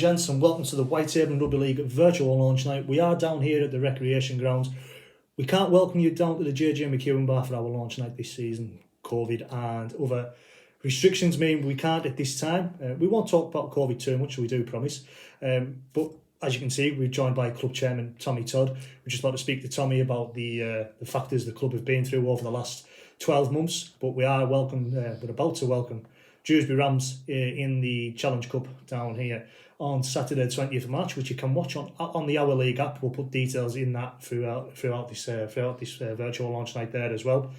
gents, and welcome to the Whitehaven Rugby League virtual launch night. We are down here at the recreation grounds. We can't welcome you down to the JJMcKeown Bar for our launch night this season. COVID and other restrictions mean we can't at this time. We won't talk about COVID too much, we do promise. But as you can see, we're joined by Club Chairman Tommy Todd. We're just about to speak to Tommy about the factors the club have been through over the last 12 months. But we're about to welcome Dewsbury Rams in the Challenge Cup down here on Saturday 20th of March, which you can watch on the Our League app. We'll put details in that throughout this virtual launch night there as well.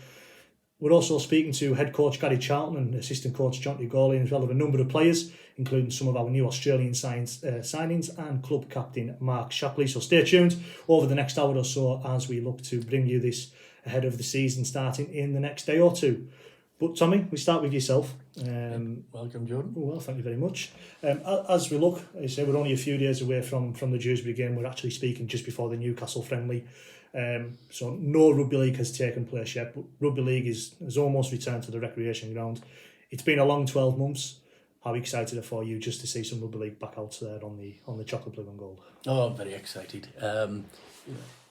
We're also speaking to head coach Gary Charlton and assistant coach Jonty Gorley, as well as a number of players, including some of our new Australian signings and club captain Marc Shackley. So stay tuned over the next hour or so as we look to bring you this ahead of the season starting in the next day or two. But Tommy, we start with yourself. Welcome, Jordan. Well, thank you very much. As we look, I say we're only a few days away from the Dewsbury game. We're actually speaking just before the Newcastle friendly. So no rugby league has taken place yet, but rugby league has almost returned to the recreation ground. It's been a long 12 months. How excited are for you just to see some rugby league back out there on the chocolate blue and gold? Oh, I'm very excited.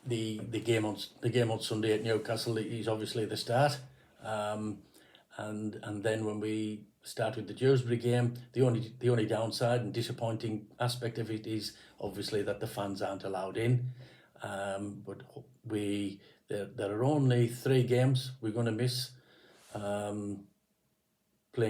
The game on Sunday at Newcastle is obviously the start. And then when we start with the Dewsbury game, the only downside and disappointing aspect of it is obviously that the fans aren't allowed in. But there are only 3 games we're going to miss playing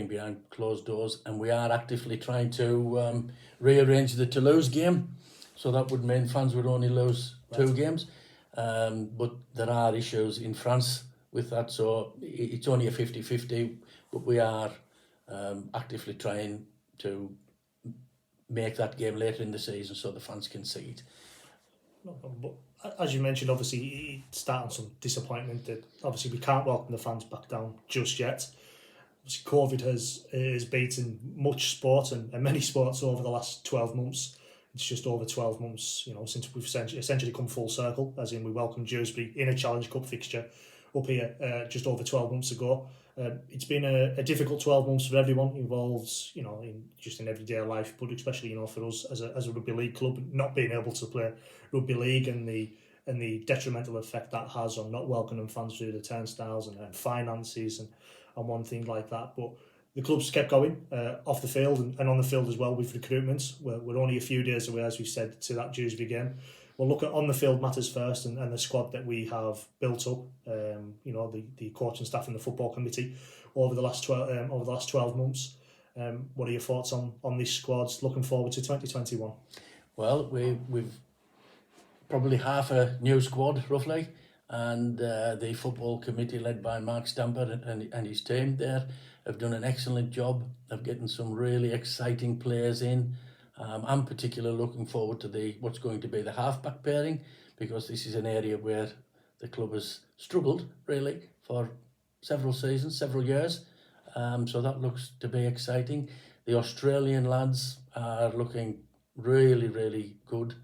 behind closed doors, and we are actively trying to rearrange the Toulouse game, so that would mean fans would only lose 2 games. But there are issues in France with that, so it's only a 50-50, but we are actively trying to make that game later in the season so the fans can see it. No problem. But as you mentioned, obviously it's starting some disappointment that obviously we can't welcome the fans back down just yet. Obviously, COVID has beaten much sport and many sports over the last 12 months. It's just over 12 months, since we've essentially come full circle, as in we welcomed Dewsbury in a Challenge Cup fixture up here just over 12 months ago. It's been a difficult 12 months for everyone involved, in everyday life, but especially, for us as a rugby league club, not being able to play rugby league and the detrimental effect that has on not welcoming fans through the turnstiles and finances and one thing like that. But the club's kept going off the field and on the field as well with recruitments. We're only a few days away, as we said, to that Dewsbury game. We'll look at on the field matters first and the squad that we have built up. The coaching staff and the football committee over the last 12 months. What are your thoughts on this squad looking forward to 2021? Well, we've probably half a new squad roughly, and the football committee led by Mark Stamper and his team there have done an excellent job of getting some really exciting players in. I'm particularly looking forward to what's going to be the halfback pairing, because this is an area where the club has struggled really for several seasons, several years. So that looks to be exciting. The Australian lads are looking really, really good,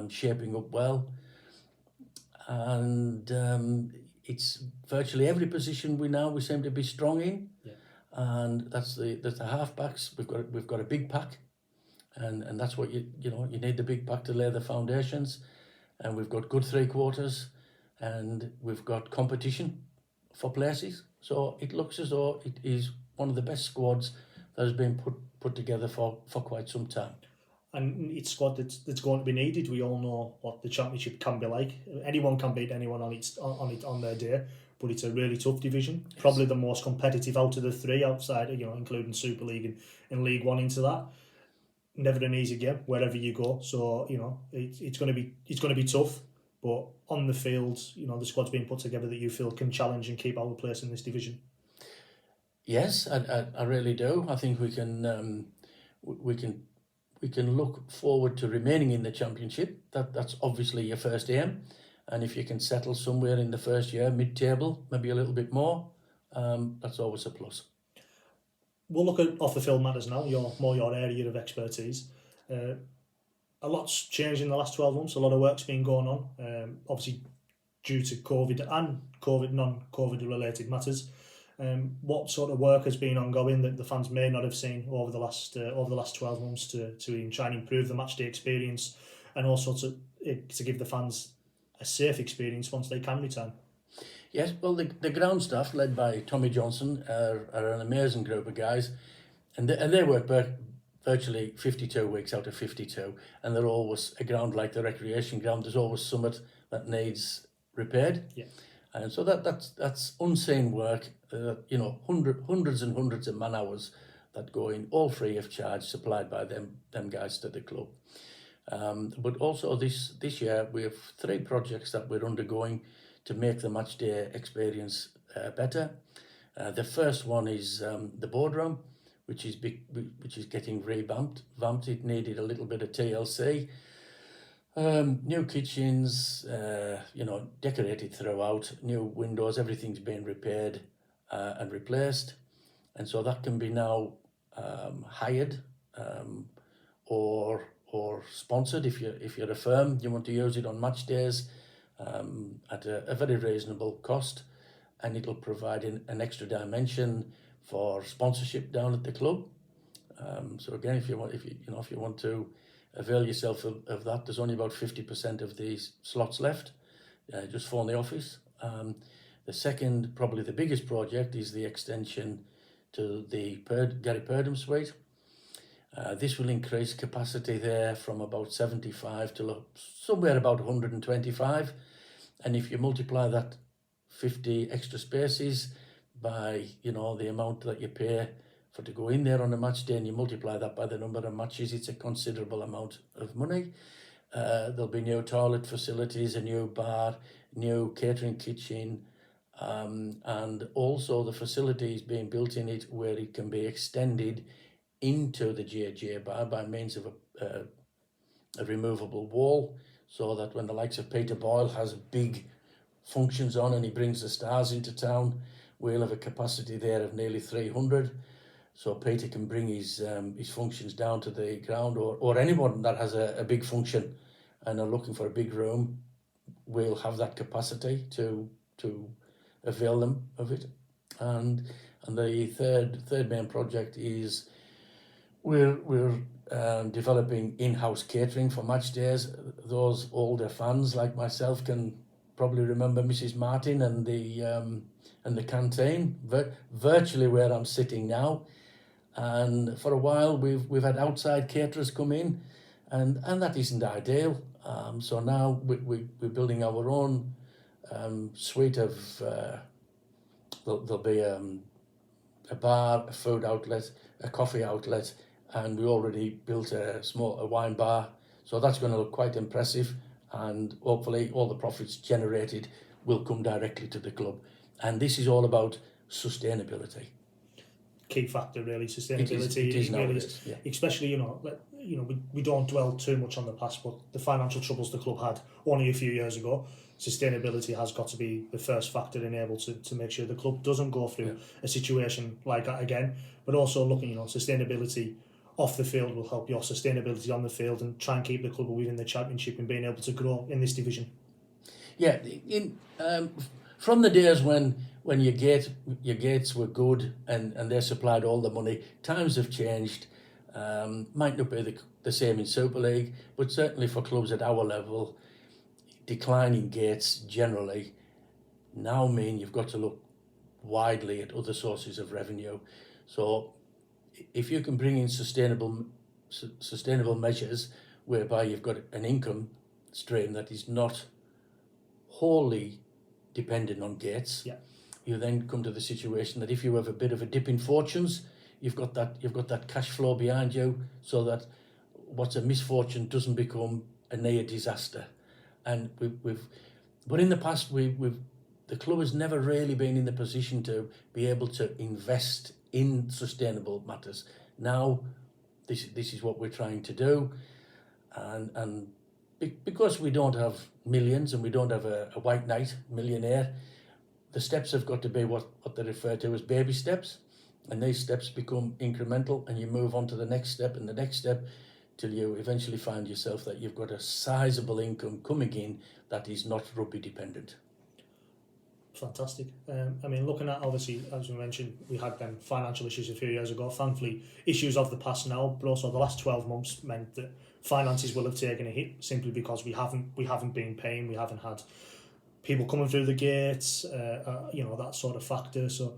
shaping up well. And it's virtually every position we seem to be strong in. Yeah. And that's the halfbacks. We've got a big pack. And that's what you need, the big pack to lay the foundations, and we've got good 3/4, and we've got competition for places. So it looks as though it is one of the best squads that has been put together for quite some time. And it's a squad that's going to be needed. We all know what the championship can be like. Anyone can beat anyone on their day, but it's a really tough division. Yes. Probably the most competitive out of the 3 outside, including Super League and League One into that. Never an easy game wherever you go, so it's going to be tough. But on the field, the squad's being put together that you feel can challenge and keep our place in this division. Yes, I really do. I think we can look forward to remaining in the championship. That's obviously your first aim, and if you can settle somewhere in the first year, mid-table, maybe a little bit more, that's always a plus. We'll look at off-the-field matters now, your area of expertise. A lot's changed in the last 12 months. A lot of work's been going on, obviously due to COVID and non-COVID related matters. What sort of work has been ongoing that the fans may not have seen over the last 12 months to try and improve the matchday experience, and also to give the fans a safe experience once they can return? Yes, well, the ground staff, led by Tommy Johnson, are an amazing group of guys, and they work virtually 52 weeks out of 52, and they're always a ground like the recreation ground. There's always something that needs repaired. Yeah. And so that's unseen work, hundreds and hundreds of man hours that go in, all free of charge, supplied by them guys to the club. But also this year we have 3 projects that we're undergoing to make the matchday experience better. The first one is the boardroom, which is getting revamped. It needed a little bit of TLC. New kitchens, decorated throughout, new windows, everything's been repaired and replaced. And so that can be now hired or sponsored if you're a firm, you want to use it on match days at a very reasonable cost, and it'll provide an extra dimension for sponsorship down at the club. So again, if you want to avail yourself of that, there's only about 50% of these slots left. Just phone the office. The second, probably the biggest project, is the extension to the Gary Purdom suite. This will increase capacity there from about 75 to somewhere about 125. And if you multiply that 50 extra spaces by, the amount that you pay for to go in there on a match day, and you multiply that by the number of matches, it's a considerable amount of money. There'll be new toilet facilities, a new bar, new catering kitchen, and also the facilities being built in it where it can be extended into the JJ bar by means of a removable wall, so that when the likes of Peter Boyle has big functions on and he brings the stars into town, we'll have a capacity there of nearly 300. So Peter can bring his functions down to the ground, or anyone that has a big function and are looking for a big room will have that capacity to avail them of it. And the third main project is we're developing in-house catering for match days. Those older fans like myself can probably remember Mrs. Martin and the canteen, virtually where I'm sitting now. And for a while we've had outside caterers come in, and that isn't ideal. So now we're building our own suite of there'll be a bar, a food outlet, a coffee outlet, and we already built a wine bar. So that's going to look quite impressive, and hopefully all the profits generated will come directly to the club. And this is all about sustainability. Key factor, really, sustainability. It is really nowadays, yeah. Especially, we don't dwell too much on the past, but the financial troubles the club had only a few years ago, sustainability has got to be the first factor in able to make sure the club doesn't go through a situation like that again. But also looking, sustainability off the field will help your sustainability on the field and try and keep the club within the Championship and being able to grow in this division. Yeah, from the days when your gates were good and they supplied all the money, times have changed. Might not be the same in Super League, but certainly for clubs at our level, declining gates generally now mean you've got to look widely at other sources of revenue. So if you can bring in sustainable measures whereby you've got an income stream that is not wholly dependent on gates, you then come to the situation that if you have a bit of a dip in fortunes, you've got that cash flow behind you, so that what's a misfortune doesn't become a near disaster. And but in the past the club has never really been in the position to be able to invest in sustainable matters. Now this is what we're trying to do, and because we don't have millions and we don't have a white knight millionaire, the steps have got to be what they refer to as baby steps, and these steps become incremental, and you move on to the next step and the next step till you eventually find yourself that you've got a sizable income coming in that is not rugby dependent. Fantastic. I mean, looking at, obviously, as we mentioned, we had them financial issues a few years ago. Thankfully, issues of the past now, but also the last 12 months meant that finances will have taken a hit simply because we haven't been paying, we haven't had people coming through the gates, that sort of factor. So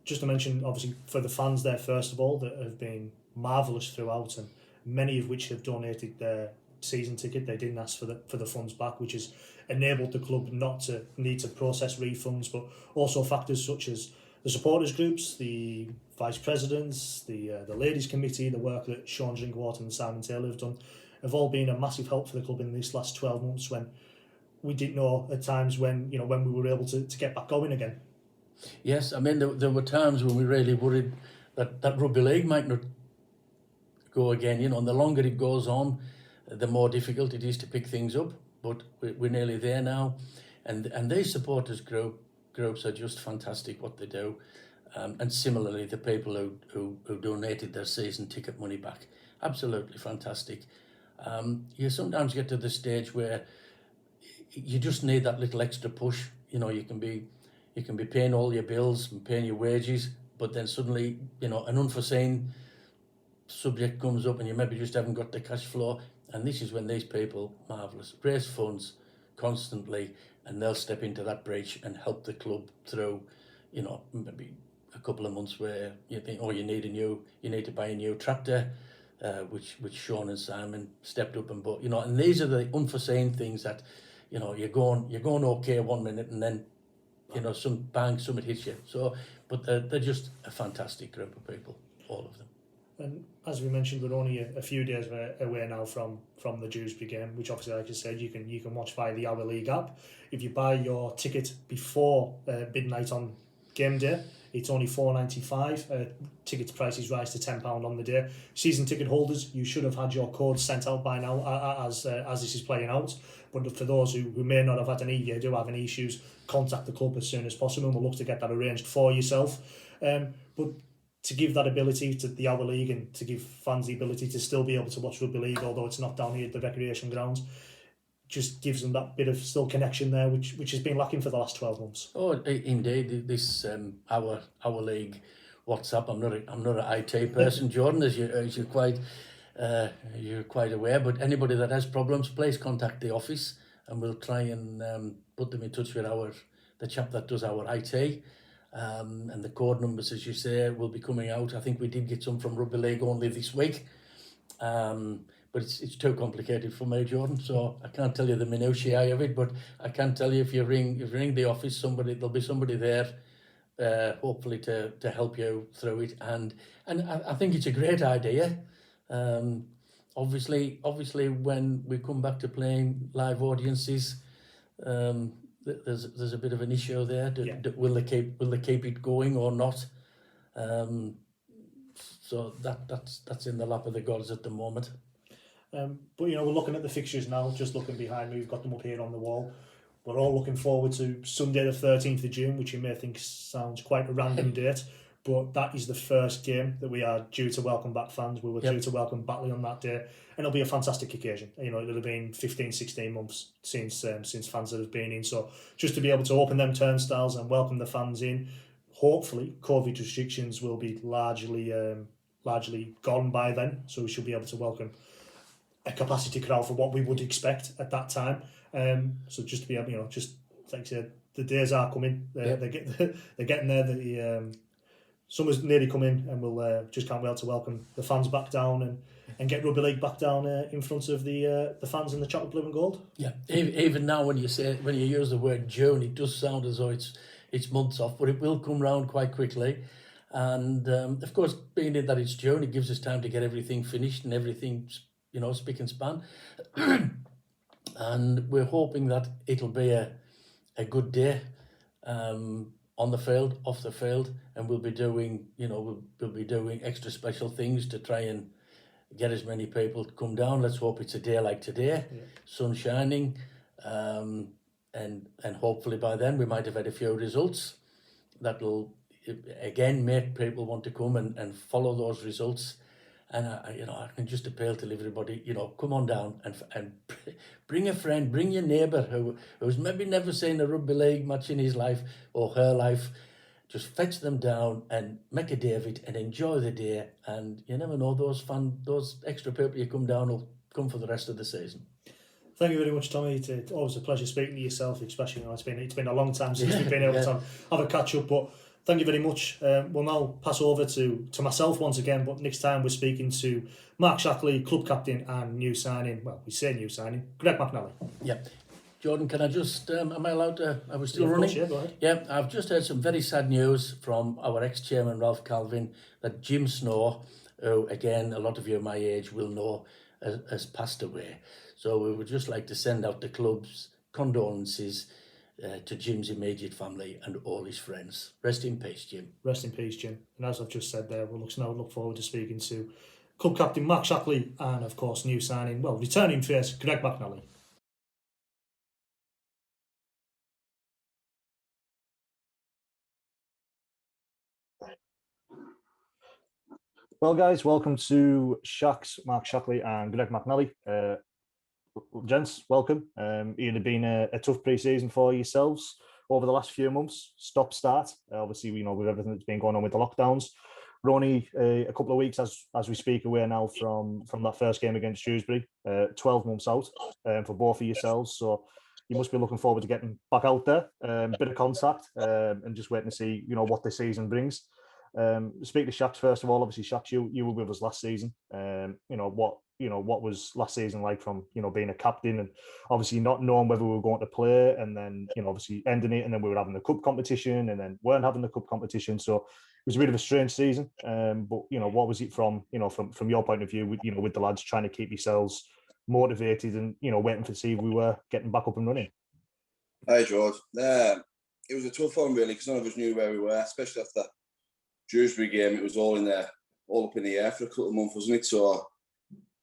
just to mention, obviously, for the fans there, first of all, that have been marvellous throughout, and many of which have donated their season ticket. They didn't ask for the funds back, which has enabled the club not to need to process refunds, but also factors such as the supporters groups, the vice presidents, the ladies committee, the work that Sean Drinkwater and Simon Taylor have done, have all been a massive help for the club in these last 12 months when we didn't know at times when we were able to get back going again. Yes, I mean, there were times when we really worried that rugby league might not go again, and the longer it goes on, the more difficult it is to pick things up. But we're nearly there now. And these supporters groups are just fantastic what they do. And similarly, the people who donated their season ticket money back, absolutely fantastic. You sometimes get to the stage where you just need that little extra push. You can be paying all your bills and paying your wages, but then suddenly, an unforeseen subject comes up and you maybe just haven't got the cash flow. And this is when these people, marvellous, raise funds constantly, and they'll step into that breach and help the club through, maybe a couple of months where you think, you need to buy a new tractor, which Sean and Simon stepped up and bought, and these are the unforeseen things that, you're going okay 1 minute and then, something hits you. So, but they're just a fantastic group of people, all of them. And as we mentioned, we're only a few days away now from the Dewsbury game, which obviously, like I said, you can watch via the Our League app. If you buy your ticket before midnight on game day, it's only $4.95. Ticket prices rise to £10 on the day. Season ticket holders, you should have had your code sent out by now as this is playing out. But for those who may not have had do have any issues, contact the club as soon as possible, and we'll look to get that arranged for yourself. But to give that ability to the Our League and to give fans the ability to still be able to watch rugby league, although it's not down here at the recreation grounds, just gives them that bit of still connection there, which has been lacking for the last 12 months. Oh, indeed, this Our League WhatsApp. I'm not an IT person, Jordan, as you're quite aware. But anybody that has problems, please contact the office, and we'll try and put them in touch with the chap that does our IT. And the code numbers, as you say, will be coming out. I think we did get some from Rugby League only this week, but it's too complicated for me, Jordan. So I can't tell you the minutiae of it, but I can tell you if you ring the office, there'll be somebody there, hopefully to help you through it. And I think it's a great idea. Obviously, when we come back to playing live audiences, there's a bit of an issue there. Will they keep it going or not? So that's in the lap of the gods at the moment. But we're looking at the fixtures now. Just looking behind me, we've got them up here on the wall. We're all looking forward to Sunday the 13th of June, which you may think sounds quite a random date, but that is the first game that we are due to welcome back fans. We were due to welcome Batley on that day, and it'll be a fantastic occasion. It'll have been 15, 16 months since fans have been in. So just to be able to open them turnstiles and welcome the fans in, hopefully COVID restrictions will be largely gone by then. So we should be able to welcome a capacity crowd for what we would expect at that time. So just to be able, just like I said, the days are coming. They're getting there. Summer's nearly coming, and we'll just can't wait to welcome the fans back down and get rugby league back down in front of the fans in the chocolate blue and gold. Yeah, even now when you use the word June, it does sound as though it's months off, but it will come round quite quickly. And of course, being that it's June, it gives us time to get everything finished and everything, spick and span. And we're hoping that it'll be a good day. On the field, off the field, and we'll be doing extra special things to try and get as many people to come down. Let's hope it's a day like today, sun shining, and hopefully by then we might have had a few results that will again make people want to come and follow those results. And I can just appeal to everybody, come on down and bring a friend, bring your neighbour who's maybe never seen a rugby league match in his life or her life. Just fetch them down and make a day of it and enjoy the day. And you never know, those extra people you come down will come for the rest of the season. Thank you very much, Tommy. It's always a pleasure speaking to yourself, especially it's been a long time since we've been able to have a catch up. But thank you very much. We'll now pass over to myself once again. But next time we're speaking to Marc Shackley, club captain and new signing. Well, we say new signing, Greg McNally. Yeah. Jordan, can I just, am I allowed to, are we still running? Course, yeah, go ahead. Yeah, I've just heard some very sad news from our ex-chairman, Ralph Calvin, that Jim Snow, who, again, a lot of you my age will know, has passed away. So we would just like to send out the club's condolences to Jim's immediate family and all his friends. Rest in peace, Jim. Rest in peace, Jim. And as I've just said there, we'll look forward to speaking to club captain Marc Shackley and, of course, new signing, returning face, Greg McNally. Well, guys, welcome to Shacks, Marc Shackley and Greg McNally. Gents, welcome. It had been a tough pre-season for yourselves over the last few months. Stop-start. Obviously, with everything that's been going on with the lockdowns. We're only a couple of weeks as we speak away now from that first game against Shrewsbury. 12 months out for both of yourselves. So you must be looking forward to getting back out there. Bit of contact and just waiting to see what the season brings. Speak to Shacks first of all. Obviously, Shacks, you were with us last season. What was last season like from being a captain and obviously not knowing whether we were going to play, and then obviously ending it, and then we were having the cup competition, and then weren't having the cup competition. So it was a bit of a strange season. But what was it from your point of view with the lads trying to keep yourselves motivated and waiting to see if we were getting back up and running? Hi, George. It was a tough one really because none of us knew where we were, especially after Shrewsbury game. It was all up in the air for a couple of months, wasn't it? So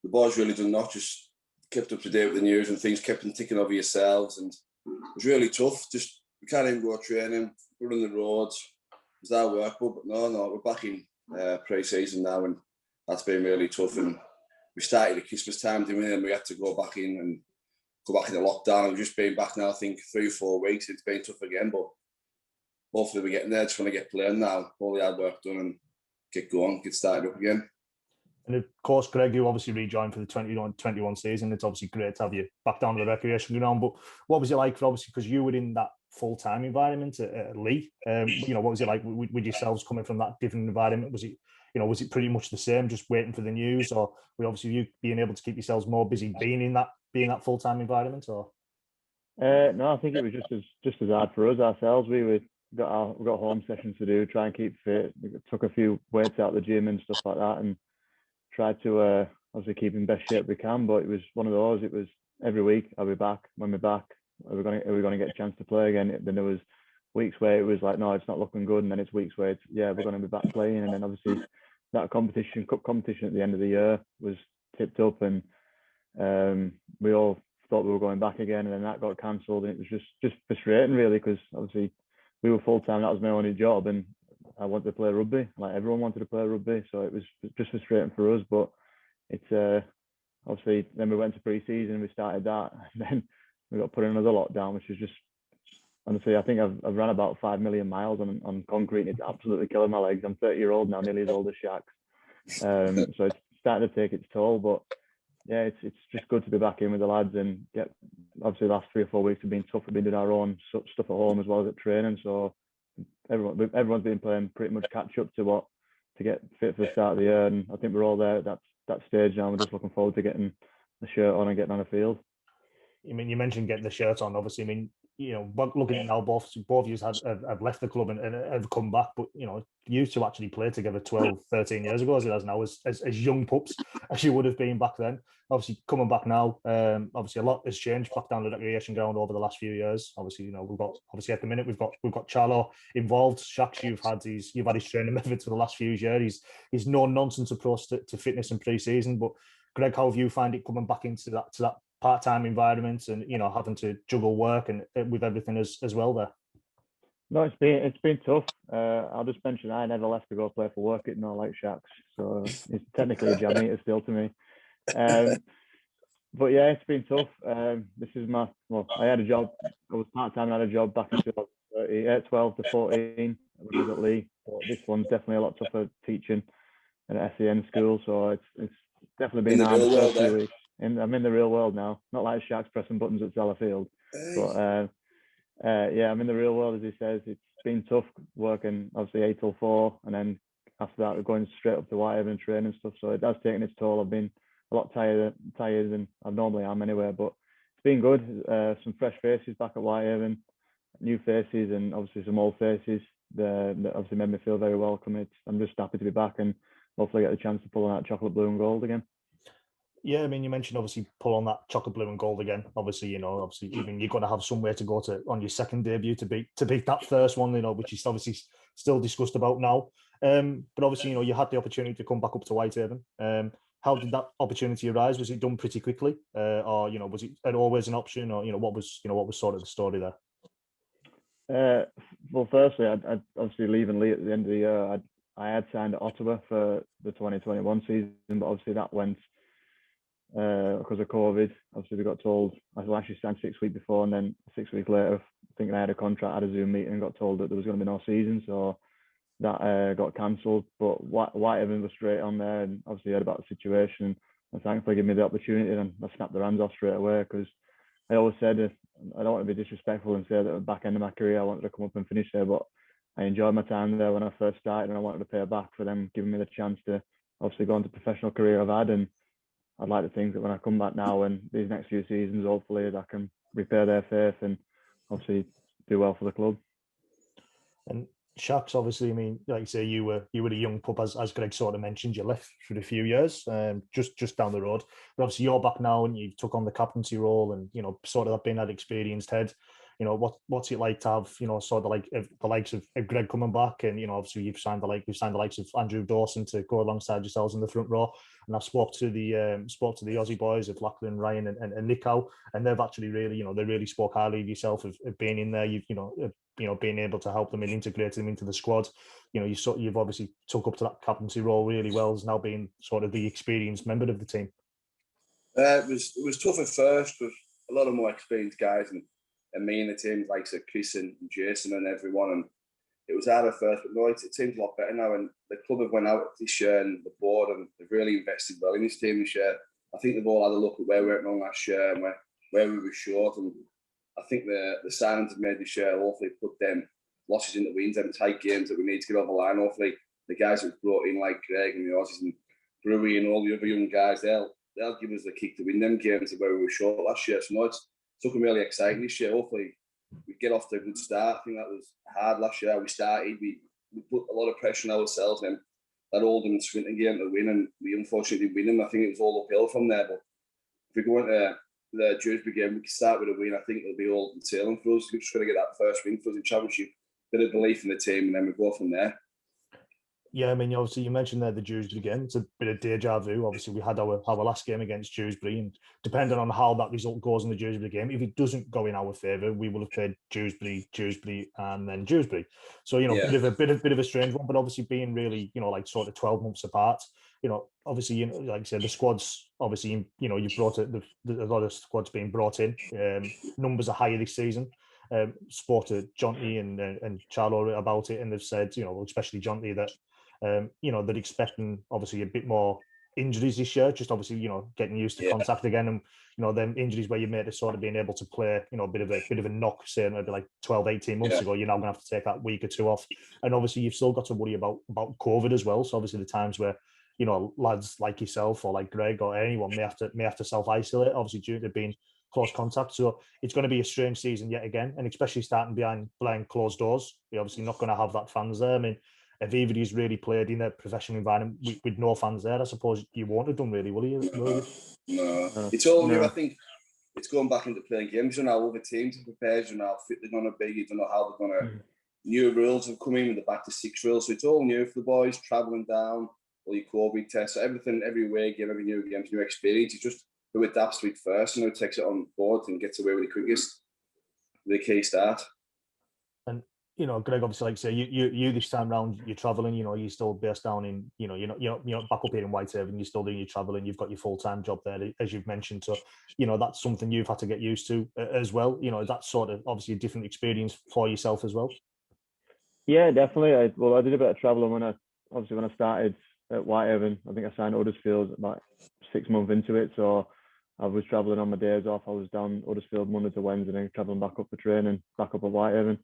the boys really done not just kept up to date with the news and things, kept on ticking over yourselves, and it was really tough. Just we can't even go training, we're on the roads. Is that work? But no, we're back in pre-season now, and that's been really tough. And we started at Christmas time, didn't we? And we had to go back into lockdown. We've just been back now, I think 3 or 4 weeks. It's been tough again, but hopefully we're getting there. Just want to get playing now, all the hard work done, and get going, get started up again. And of course, Greg, you obviously rejoined for the 2021 season. It's obviously great to have you back down to the recreation ground. But what was it like because you were in that full-time environment at Lee? What was it like with yourselves coming from that different environment? Was it pretty much the same, just waiting for the news, or were obviously you being able to keep yourselves more busy being that full-time environment? Or no, I think it was just as hard for us ourselves. We got home sessions to do, try and keep fit. We took a few weights out of the gym and stuff like that, and tried to obviously keep in best shape we can. But it was one of those. It was every week, I'll be back. When we're back, are we going to get a chance to play again? Then there was weeks where it was like, no, it's not looking good, and then it's weeks where we're going to be back playing. And then obviously that cup competition at the end of the year was tipped up, and we all thought we were going back again, and then that got cancelled, and it was just frustrating really, because obviously we were full time. That was my only job, and I wanted to play rugby, like everyone wanted to play rugby. So it was just frustrating for us. But it's obviously then we went to pre-season, we started that, and then we got put in another lockdown, which is just, honestly, I think I've run about 5 million miles on concrete, and it's absolutely killing my legs. I'm 30-year-old now, nearly as old as Shacks. So it's starting to take its toll. But yeah, it's just good to be back in with the lads and get. Obviously, the last 3 or 4 weeks have been tough. We've been doing our own stuff at home as well as at training. So everyone's been playing pretty much catch up to get fit for the start of the year, and I think we're all there at that stage now. We're just looking forward to getting the shirt on and getting on the field. I mean, you mentioned getting the shirt on. Obviously, I mean, but looking at now, both of you have left the club and have come back. But you used to actually play together 12, 13 years ago, as it is now, as young pups, as you would have been back then. Obviously, coming back now, obviously a lot has changed back down the recreation ground over the last few years. Obviously, we've got at the minute we've got Charlo involved. Shacks, you've had his training methods for the last few years. He's no nonsense approach to fitness and pre-season. But Greg, how have you find it coming back into that part-time environment and having to juggle work and with everything as well there? No, it's been tough. I'll just mention I never left to go play for work at North Light Shacks, so it's technically a jam eater still to me. But yeah, it's been tough. This is I had a job. I was part-time. I had a job back in 12 to 14 when I was at Lee. But this one's definitely a lot tougher teaching at SEN school. So it's definitely been hard the first few weeks. And I'm in the real world now. Not like Sharks pressing buttons at Sellafield. But yeah, I'm in the real world, as he says. It's been tough working, obviously 8 till 4, and then after that, we're going straight up to Whitehaven and training and stuff. So it has taken its toll. I've been a lot tired than I normally am anyway, but it's been good. Some fresh faces back at Whitehaven, new faces, and obviously some old faces that obviously made me feel very welcome. I'm just happy to be back and hopefully get the chance to pull on that chocolate blue and gold again. Yeah, I mean, you mentioned obviously pull on that chocolate blue and gold again. Obviously, even you're going to have somewhere to go to on your second debut to beat that first one, which is obviously still discussed about now. But obviously, you had the opportunity to come back up to Whitehaven. How did that opportunity arise? Was it done pretty quickly, or was it always an option, or what was sort of the story there? Well, firstly, I'd obviously leaving Lee at the end of the year. I had signed at Ottawa for the 2021 season, but obviously that went because of COVID. Obviously, we got told I was actually signed 6 weeks before, and then 6 weeks later, thinking I had a contract, I had a Zoom meeting, and got told that there was going to be no season, so that got cancelled. But Whitehaven was straight on there, and obviously heard about the situation, and thankfully gave me the opportunity, and I snapped their hands off straight away, because I always said I don't want to be disrespectful and say that at the back end of my career I wanted to come up and finish there, but I enjoyed my time there when I first started, and I wanted to pay back for them giving me the chance to obviously go into the professional career I've had. And I'd like to think that when I come back now and these next few seasons, hopefully I can repay their faith and obviously do well for the club. And Shacks, obviously, I mean, like you say, you were a young pup, as Greg sort of mentioned. You left for a few years, just down the road. But obviously, you're back now, and you took on the captaincy role, and sort of being that experienced head. What's it like to have sort of like the likes of Greg coming back, and obviously you've signed the likes of Andrew Dawson to go alongside yourselves in the front row. And I've spoke to the Aussie boys of Lachlan, Ryan, and Nico, and they've actually really they really spoke highly of yourself of being in there. Being able to help them and integrate them into the squad. You've obviously took up to that captaincy role really well, as now being sort of the experienced member of the team. It was tough at first with a lot of more experienced guys and me and the team, like Chris and Jason and everyone, and it was hard at first, but no, it seems a lot better now, and the club have went out this year, and the board, and they've really invested well in this team this year. I think they've all had a look at where we went wrong last year and where we were short, and I think the signings have made this year hopefully put them losses into wins, them tight games that we need to get over the line. Hopefully the guys that we've brought in, like Greg and the Aussies and Brewy and all the other young guys, they'll give us the kick to win them games where we were short last year. So no, it's looking really exciting this year. Hopefully we get off to a good start. I think that was hard last year. We started, we put a lot of pressure on ourselves, and that Oldham and Swinton game to win, and we unfortunately didn't win them. I think it was all uphill from there. But if we go into the Dewsbury game, we can start with a win. I think it'll be all sailing for us. We're just going to get that first win for us in Championship. Bit of belief in the team, and then we go from there. Yeah, I mean, obviously you mentioned there the Dewsbury game. It's a bit of deja vu. Obviously, we had our last game against Dewsbury, and depending on how that result goes in the Dewsbury game, if it doesn't go in our favour, we will have played Dewsbury, and then Dewsbury. So bit of a strange one, but obviously being really like sort of 12 months apart. Obviously, like I said, the squads obviously you've brought it. A lot of squads being brought in. Numbers are higher this season. Spoke to Jonty and Charlo about it, and they've said especially Jonty that. They're expecting obviously a bit more injuries this year, just obviously getting used to contact again, and them injuries where you made it sort of being able to play a bit of a knock, say maybe like 12-18 months ago, you're now going to have to take that week or two off, and obviously you've still got to worry about COVID as well. So obviously the times where lads like yourself or like Greg or anyone may have to self-isolate, obviously due to being close contact. So it's going to be a strange season yet again, and especially starting behind closed doors. You're obviously not going to have that fans there. I mean, if Everybody's really played in a professional environment with no fans there, I suppose you won't have done really, will you? No. It's all new. I think it's going back into playing games. You know, other teams are prepared. You know how fit they're going to be. You don't know how they're going to. New rules have come in with the back to 6 rules, so it's all new for the boys. Travelling down, all your COVID tests, everything, every away game, every new game, new experience. It's just who adapts to it first, who takes it on board and gets away with the quickest, the key start. And Greg, obviously, like I say, you this time round, you're travelling. You're still based down in, you're not back up here in Whitehaven. You're still doing your travelling. You've got your full-time job there, as you've mentioned. So, that's something you've had to get used to as well. That's sort of obviously a different experience for yourself as well. Yeah, definitely. I did a bit of traveling when I started at Whitehaven. I think I signed Huddersfield about 6 months into it. So I was traveling on my days off. I was down Huddersfield Monday to Wednesday, and then traveling back up for training, back up at Whitehaven.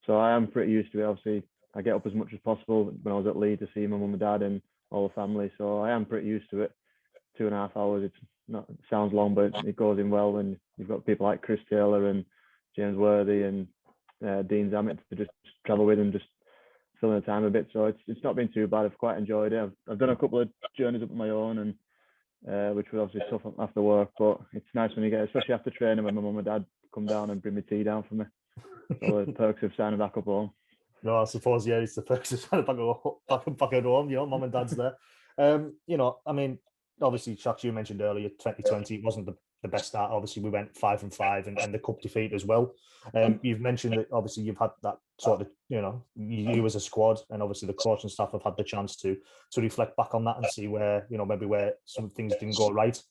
So I am pretty used to it. Obviously, I get up as much as possible when I was at Leeds to see my mum and dad and all the family. So I am pretty used to it. 2.5 hours. It sounds long, but it goes in well. And you've got people like Chris Taylor and James Worthy and Dean Zammit to just travel with and just fill in the time a bit. So it's not been too bad. I've quite enjoyed it. I've done a couple of journeys up on my own, and which was obviously tough after work. But it's nice when you get, especially after training, when my mum and dad come down and bring me tea down for me. So the perks of signing back up home. No, I suppose, yeah, it's the perks of signing back at home. Mum and dad's there. I mean, obviously, Shacks, you mentioned earlier, 2020 wasn't the best start. Obviously, we went 5-5 and the cup defeat as well. You've mentioned that obviously you've had that sort of, you as a squad, and obviously the coach and staff have had the chance to reflect back on that and see where, maybe where some things didn't go right.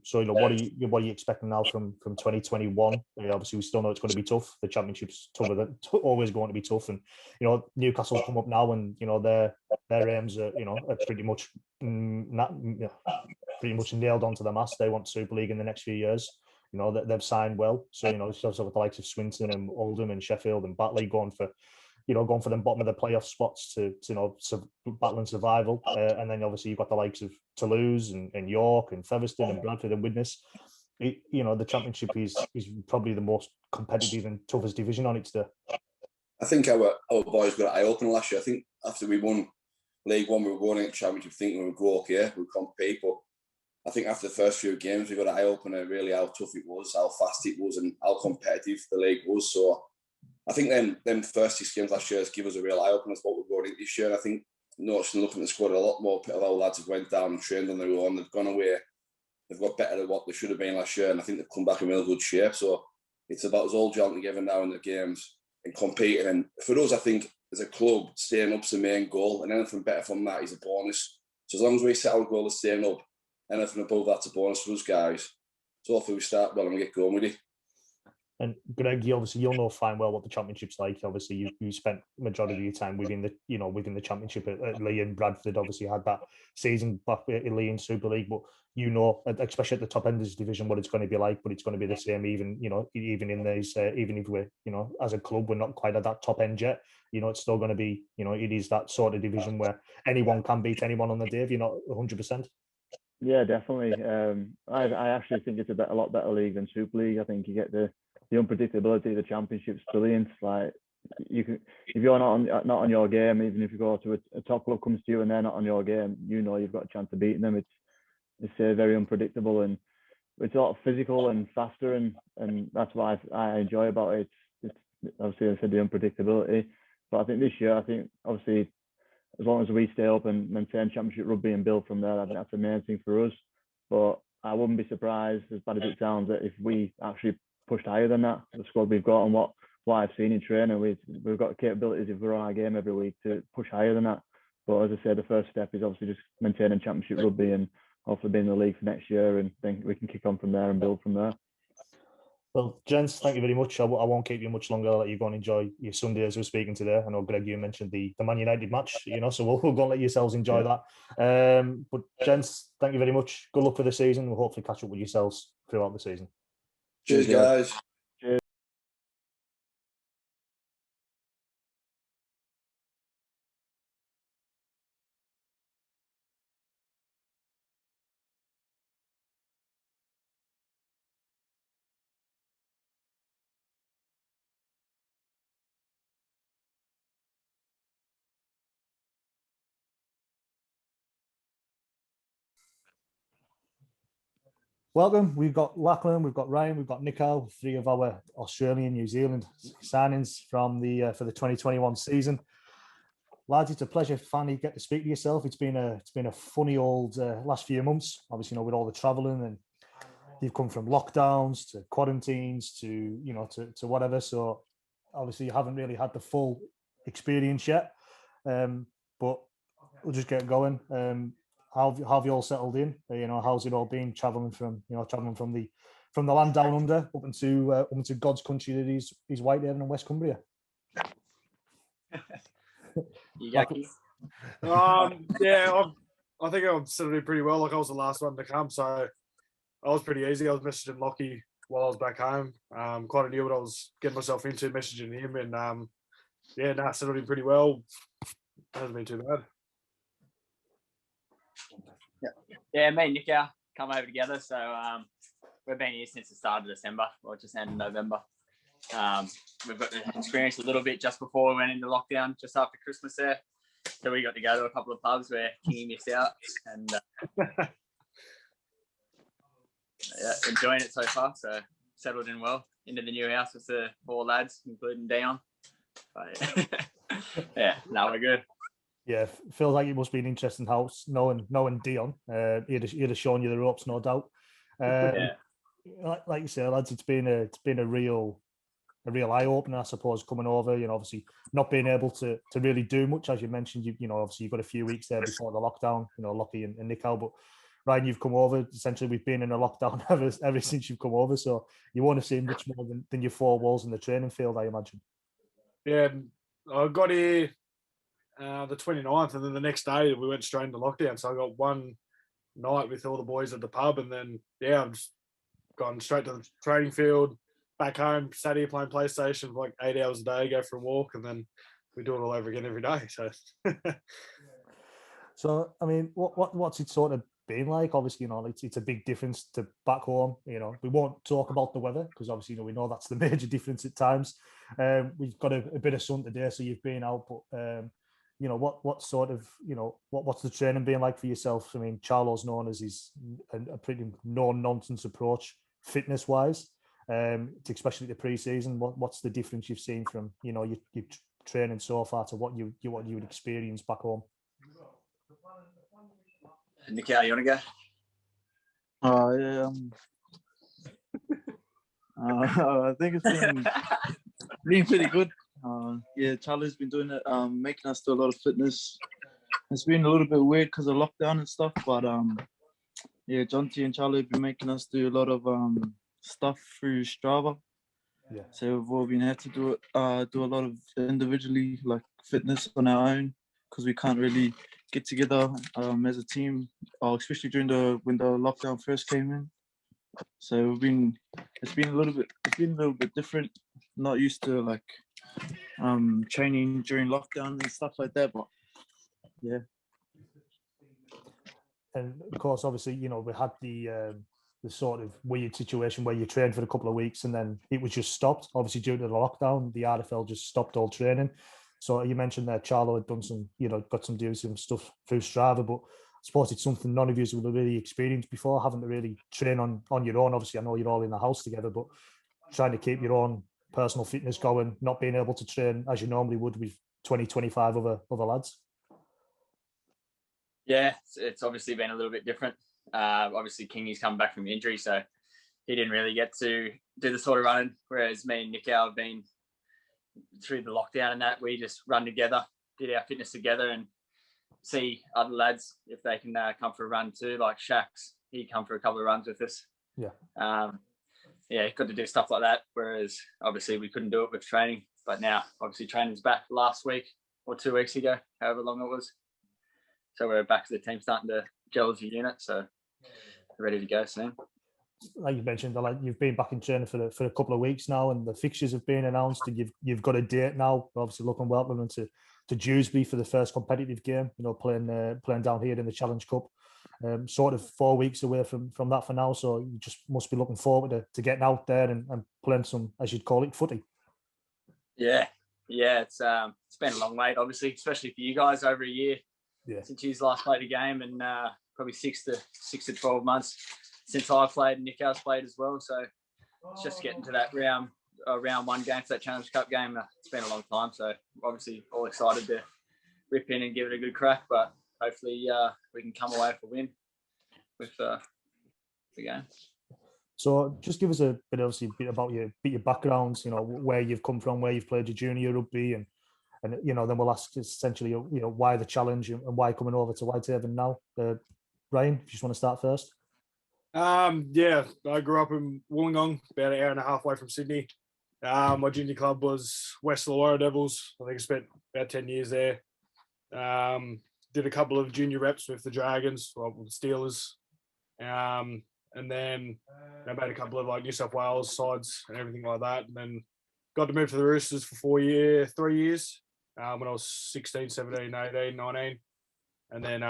So what are you expecting now from 2021? Obviously, we still know it's going to be tough. The championship's always going to be tough, and Newcastle come up now, and their aims are are pretty much nailed onto the mast. They want Super League in the next few years. They've signed well, so it's also with the likes of Swinton and Oldham and Sheffield and Batley going for them bottom of the playoff spots to battling survival. And then obviously you've got the likes of Toulouse and York and Featherstone and Bradford and Widnes. The championship is probably the most competitive and toughest division on it today. I think our boys got an eye opener last year. I think after we won League One, we were going into the championship thinking we would go okay, we'd compete. But I think after the first few games, we got an eye opener really how tough it was, how fast it was, and how competitive the league was. So I think them first 6 games last year has given us a real eye opener as what we're going into this year. I think noticing looking at the squad, a lot more of our lads have went down and trained on their own. They've gone away. They've got better than what they should have been last year, and I think they've come back in real good shape. So it's about us all gelling together now in the games and competing. And for us, I think as a club, staying up's the main goal, and anything better from that is a bonus. So as long as we set our goal of staying up, anything above that's a bonus for us guys. So hopefully we start well and we get going with it. And Greg, you'll know fine well what the championship's like. Obviously, you spent majority of your time within the championship at Lee and Bradford. Obviously, had that season back in Lee in Super League, but especially at the top end of this division, what it's going to be like. But it's going to be the same, even in these, even if we're as a club we're not quite at that top end yet. It's still going to be it is that sort of division where anyone can beat anyone on the day if you're not 100%. Yeah, definitely. I actually think it's a lot better league than Super League. I think you get the unpredictability of the championship's brilliant. Like if you're not on your game, even if you go to a top club comes to you and they're not on your game, you've got a chance of beating them. It's very unpredictable, and it's a lot physical and faster, and that's what I enjoy about it. It's obviously, I said the unpredictability, but I think this year, obviously, as long as we stay up and maintain championship rugby and build from there, I think that's the main thing for us. But I wouldn't be surprised, as bad as it sounds, that if we actually pushed higher than that, the squad we've got and what I've seen in training, we've got capabilities if we're on our game every week to push higher than that. But as I said, the first step is obviously just maintaining championship rugby and hopefully being in the league for next year, and then we can kick on from there and build from there. Well, gents, thank you very much. I won't keep you much longer. I'll let you go and enjoy your Sunday as we're speaking today. I know, Greg, you mentioned the Man United match, so we'll go and let yourselves enjoy that. But gents, thank you very much. Good luck for the season. We'll hopefully catch up with yourselves throughout the season. Cheers, guys. Cheers. Welcome. We've got Lachlan, we've got Ryan, we've got Nico, 3 of our Australian, New Zealand signings from the for the 2021 season. Lads, it's a pleasure to finally get to speak to yourself. It's been a funny old last few months. Obviously, with all the travelling, and you've come from lockdowns to quarantines to to whatever. So obviously you haven't really had the full experience yet, but we'll just get going. How have you all settled in? How's it all been traveling from the land down under up into God's country that is Whitehaven and West Cumbria? You go, Keith. I think I've settled in pretty well. Like, I was the last one to come, so I was pretty easy. I was messaging Lockie while I was back home. Kind of knew what I was getting myself into, messaging him, and settled in pretty well. Hasn't been too bad. Yeah, me and Nick come over together. So we've been here since the start of December, or just end of November. We've got to experience a little bit just before we went into lockdown, just after Christmas there. So we got to go to a couple of pubs where Kingy missed out, and enjoying it so far. So settled in well into the new house with the 4 lads, including Dion. But, we're good. Yeah, feels like it must be an interesting house knowing Dion. He'd have shown you the ropes, no doubt. Like you say, lads, it's been a real eye opener, I suppose, coming over. Obviously not being able to really do much, as you mentioned. Obviously you've got a few weeks there before the lockdown. Lockie and Nico, but Ryan, you've come over. Essentially, we've been in a lockdown ever since you've come over. So you want to see much more than your 4 walls in the training field, I imagine. Yeah, I got here the 29th, and then the next day we went straight into lockdown. So I got one night with all the boys at the pub, and then I've just gone straight to the training field, back home, sat here playing PlayStation for like 8 hours a day, go for a walk, and then we do it all over again every day. So I mean, what's it sort of been like? Obviously, it's a big difference to back home. We won't talk about the weather because obviously, we know that's the major difference at times. We've got a bit of sun today, so you've been out, but what sort of, what's the training been like for yourself? I mean, Charlo's known as a pretty no-nonsense approach fitness wise, especially the pre-season. What's the difference you've seen from your training so far to what you would experience back home? Nicky, you want to go? I think it's been pretty good. Charlie's been doing it, making us do a lot of fitness. It's been a little bit weird because of lockdown and stuff, but Jonty and Charlie have been making us do a lot of stuff through Strava. Yeah. So we've all been had to do a lot of individually, like fitness on our own, because we can't really get together as a team, especially when the lockdown first came in. So it's been a little bit different. Not used to like training during lockdown and stuff like that, but yeah. And of course, obviously, we had the sort of weird situation where you trained for a couple of weeks and then it was just stopped. Obviously, due to the lockdown, the RFL just stopped all training. So you mentioned that Charlo had done got some stuff through Strava, but I suppose it's something none of you would have really experienced before, having to really train on your own. Obviously, I know you're all in the house together, but trying to keep your own personal fitness going, not being able to train as you normally would with 20, 25 other lads. Yeah, it's obviously been a little bit different. Obviously, Kingy's come back from injury, so he didn't really get to do the sort of running, whereas me and Nick have been through the lockdown and that. We just run together, did our fitness together, and see other lads if they can come for a run too, like Shacks. He come for a couple of runs with us. Yeah. Got to do stuff like that, whereas obviously we couldn't do it with training. But now, obviously, training's back last week or 2 weeks ago, however long it was. So we're back to the team starting to gel as a unit, so we're ready to go soon. Like you mentioned, you've been back in training for a couple of weeks now, and the fixtures have been announced, and you've got a date now. Obviously, looking welcome to Dewsbury for the first competitive game. Playing down here in the Challenge Cup. Sort of 4 weeks away from that for now, so you just must be looking forward to getting out there and playing some, as you'd call it, footy. Yeah, it's been a long wait, obviously, especially for you guys, over a year since you last played a game, and probably 6 to 12 months since I played and Nick has played as well. So it's just getting to that round one game for that Challenge Cup game. It's been a long time, so obviously all excited to rip in and give it a good crack, but hopefully we can come away with a win with the game. So just give us a bit, obviously, a bit about your backgrounds. You know, where you've come from, where you've played your junior rugby, and you know, then we'll ask essentially, you know, why the challenge and why coming over to Whitehaven now. Ryan, if you just want to start first. Yeah, I grew up in Wollongong, about an hour and a half away from Sydney. My junior club was West Illawarra Devils. I think I spent about 10 years there. Did a couple of junior reps with the Dragons, well, with the Steelers. And then I made a couple of like New South Wales sides and everything like that. And then got to move to the Roosters for 3 years when I was 16, 17, 18, 19. And then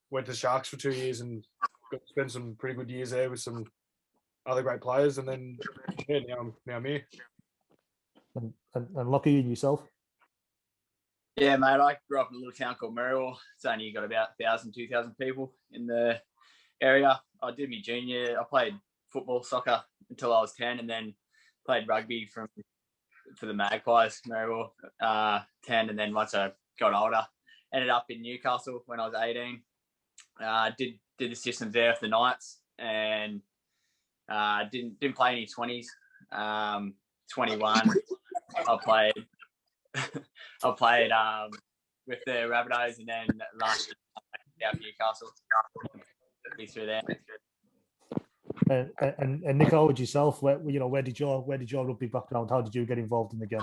went to Sharks for 2 years and got to spend some pretty good years there with some other great players. And then now I'm here. And Lockie, and yourself? Yeah, mate, I grew up in a little town called Merriwell. It's only got about 1,000, 2,000 people in the area. I did my junior. I played football, soccer until I was 10, and then played rugby for the Magpies, Merriwell, 10. And then once I got older, ended up in Newcastle when I was 18. Did the systems there for the Knights, and didn't play any 20s. 21, I played with the Rabbitohs, and then last year out Newcastle. Through there. And Nico, with yourself, where did your rugby background? How did you get involved in the game?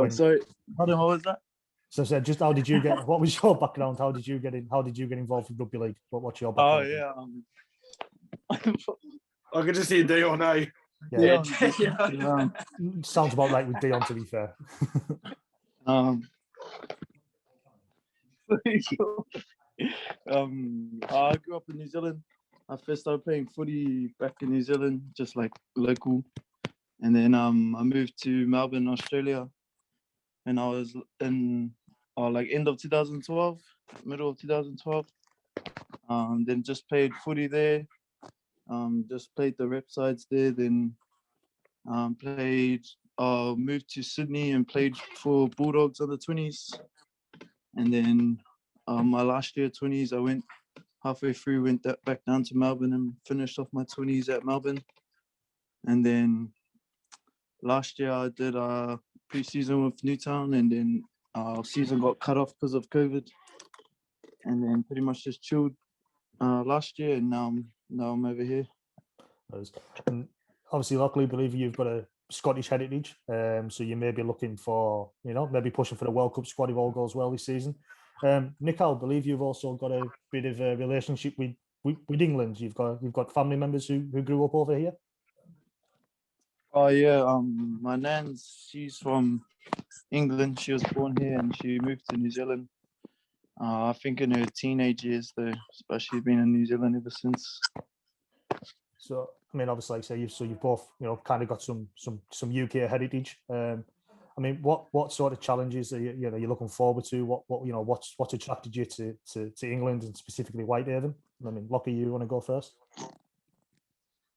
Sorry, pardon, what was that? So I said, just how did you get? What was your background? How did you get in? How did you get involved in rugby league? What's your background? Oh yeah. I could just hear Dion, eh? Yeah. Sounds about right with Dion, to be fair. I grew up in New Zealand. I first started playing footy back in New Zealand, just like local. And then I moved to Melbourne, Australia. And I was in like end of 2012, middle of 2012. Then just played footy there. Just played the rep sides there. Then moved to Sydney and played for Bulldogs under 20s. And then my last year 20s, I went halfway through, went back down to Melbourne and finished off my 20s at Melbourne. And then last year I did a pre-season with Newtown, and then our season got cut off because of COVID. And then pretty much just chilled last year, and now I'm over here. And obviously, luckily, I believe you've got a Scottish heritage, so you may be looking for, maybe pushing for the World Cup squad if all goes well this season. Nick, I believe you've also got a bit of a relationship with England. You've got family members who grew up over here. Oh yeah, my nan's, she's from England. She was born here and she moved to New Zealand. I think in her teenage years though, but she's been in New Zealand ever since. So I mean, obviously, like I say, you've both kind of got some UK heritage. I mean, what sort of challenges are you're looking forward to? What's attracted you to England and specifically Whitehaven? I mean, Lockie, you want to go first?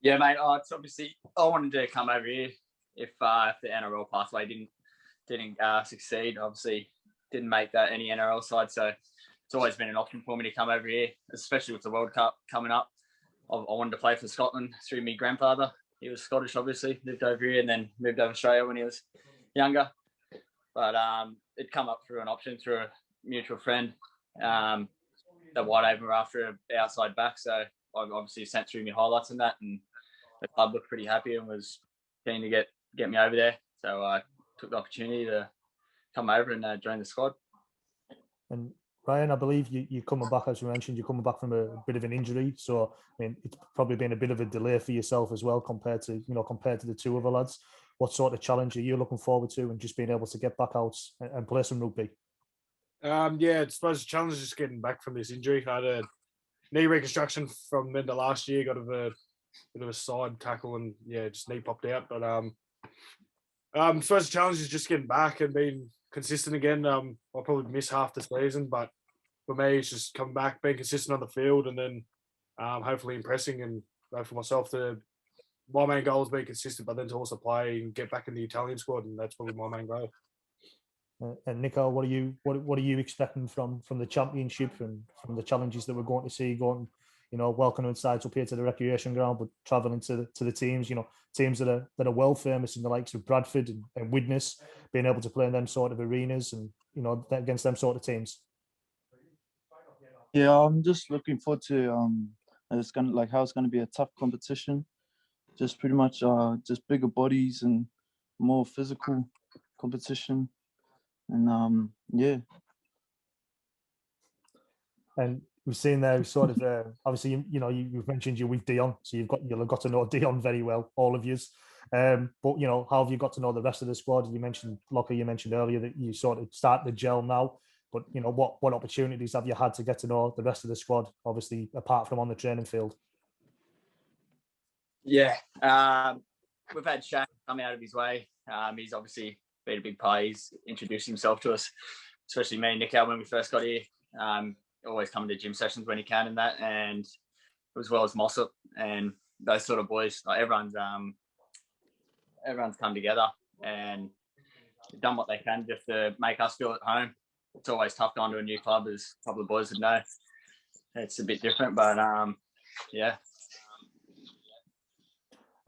Yeah, mate. It's obviously I wanted to come over here if the NRL pathway didn't succeed. Obviously, didn't make that any NRL side, so it's always been an option for me to come over here, especially with the World Cup coming up. I wanted to play for Scotland through my grandfather. He was Scottish, obviously, lived over here and then moved over to Australia when he was younger. But it come up through an option through a mutual friend. That Whitehaven were after an outside back, so I obviously sent through my highlights and that, and the club looked pretty happy and was keen to get me over there. So I took the opportunity to come over and join the squad. And Ryan, I believe you're coming back, as you mentioned, you're coming back from a bit of an injury. So I mean, it's probably been a bit of a delay for yourself as well compared to the two other lads. What sort of challenge are you looking forward to, and just being able to get back out and play some rugby? I suppose the challenge is just getting back from this injury. I had a knee reconstruction from the end of last year, got a bit of a side tackle, and just knee popped out. But I suppose the challenge is just getting back and being consistent again. I'll probably miss half the season, but for me, it's just coming back, being consistent on the field, and then hopefully impressing. And for myself, my main goal is being consistent, but then to also play and get back in the Italian squad, and that's probably my main goal. And Nico, what are you expecting from the championship and from the challenges that we're going to see going you know, welcoming sides up here to the recreation ground, but travelling to the teams, you know, teams that are world famous in the likes of Bradford and Widnes, being able to play in them sort of arenas and, you know, against them sort of teams? Yeah, I'm just looking forward to it's gonna like how it's gonna be a tough competition. Just pretty much just bigger bodies and more physical competition. And yeah. And we've seen there sort of obviously you know you've mentioned you're with Dion, so you'll have got to know Dion very well, all of yous. But you know, how have you got to know the rest of the squad? You mentioned Locker, you mentioned earlier that you sort of start the gel now. But you know, what opportunities have you had to get to know the rest of the squad? Obviously, apart from on the training field. Yeah, we've had Shaq come out of his way. He's obviously been a big part. He's introduced himself to us, especially me and Nico when we first got here. Always coming to gym sessions when he can and that, and as well as Mossop and those sort of boys. Like everyone's come together and done what they can just to make us feel at home. It's always tough going to a new club, as a couple of boys would know. It's a bit different, but yeah.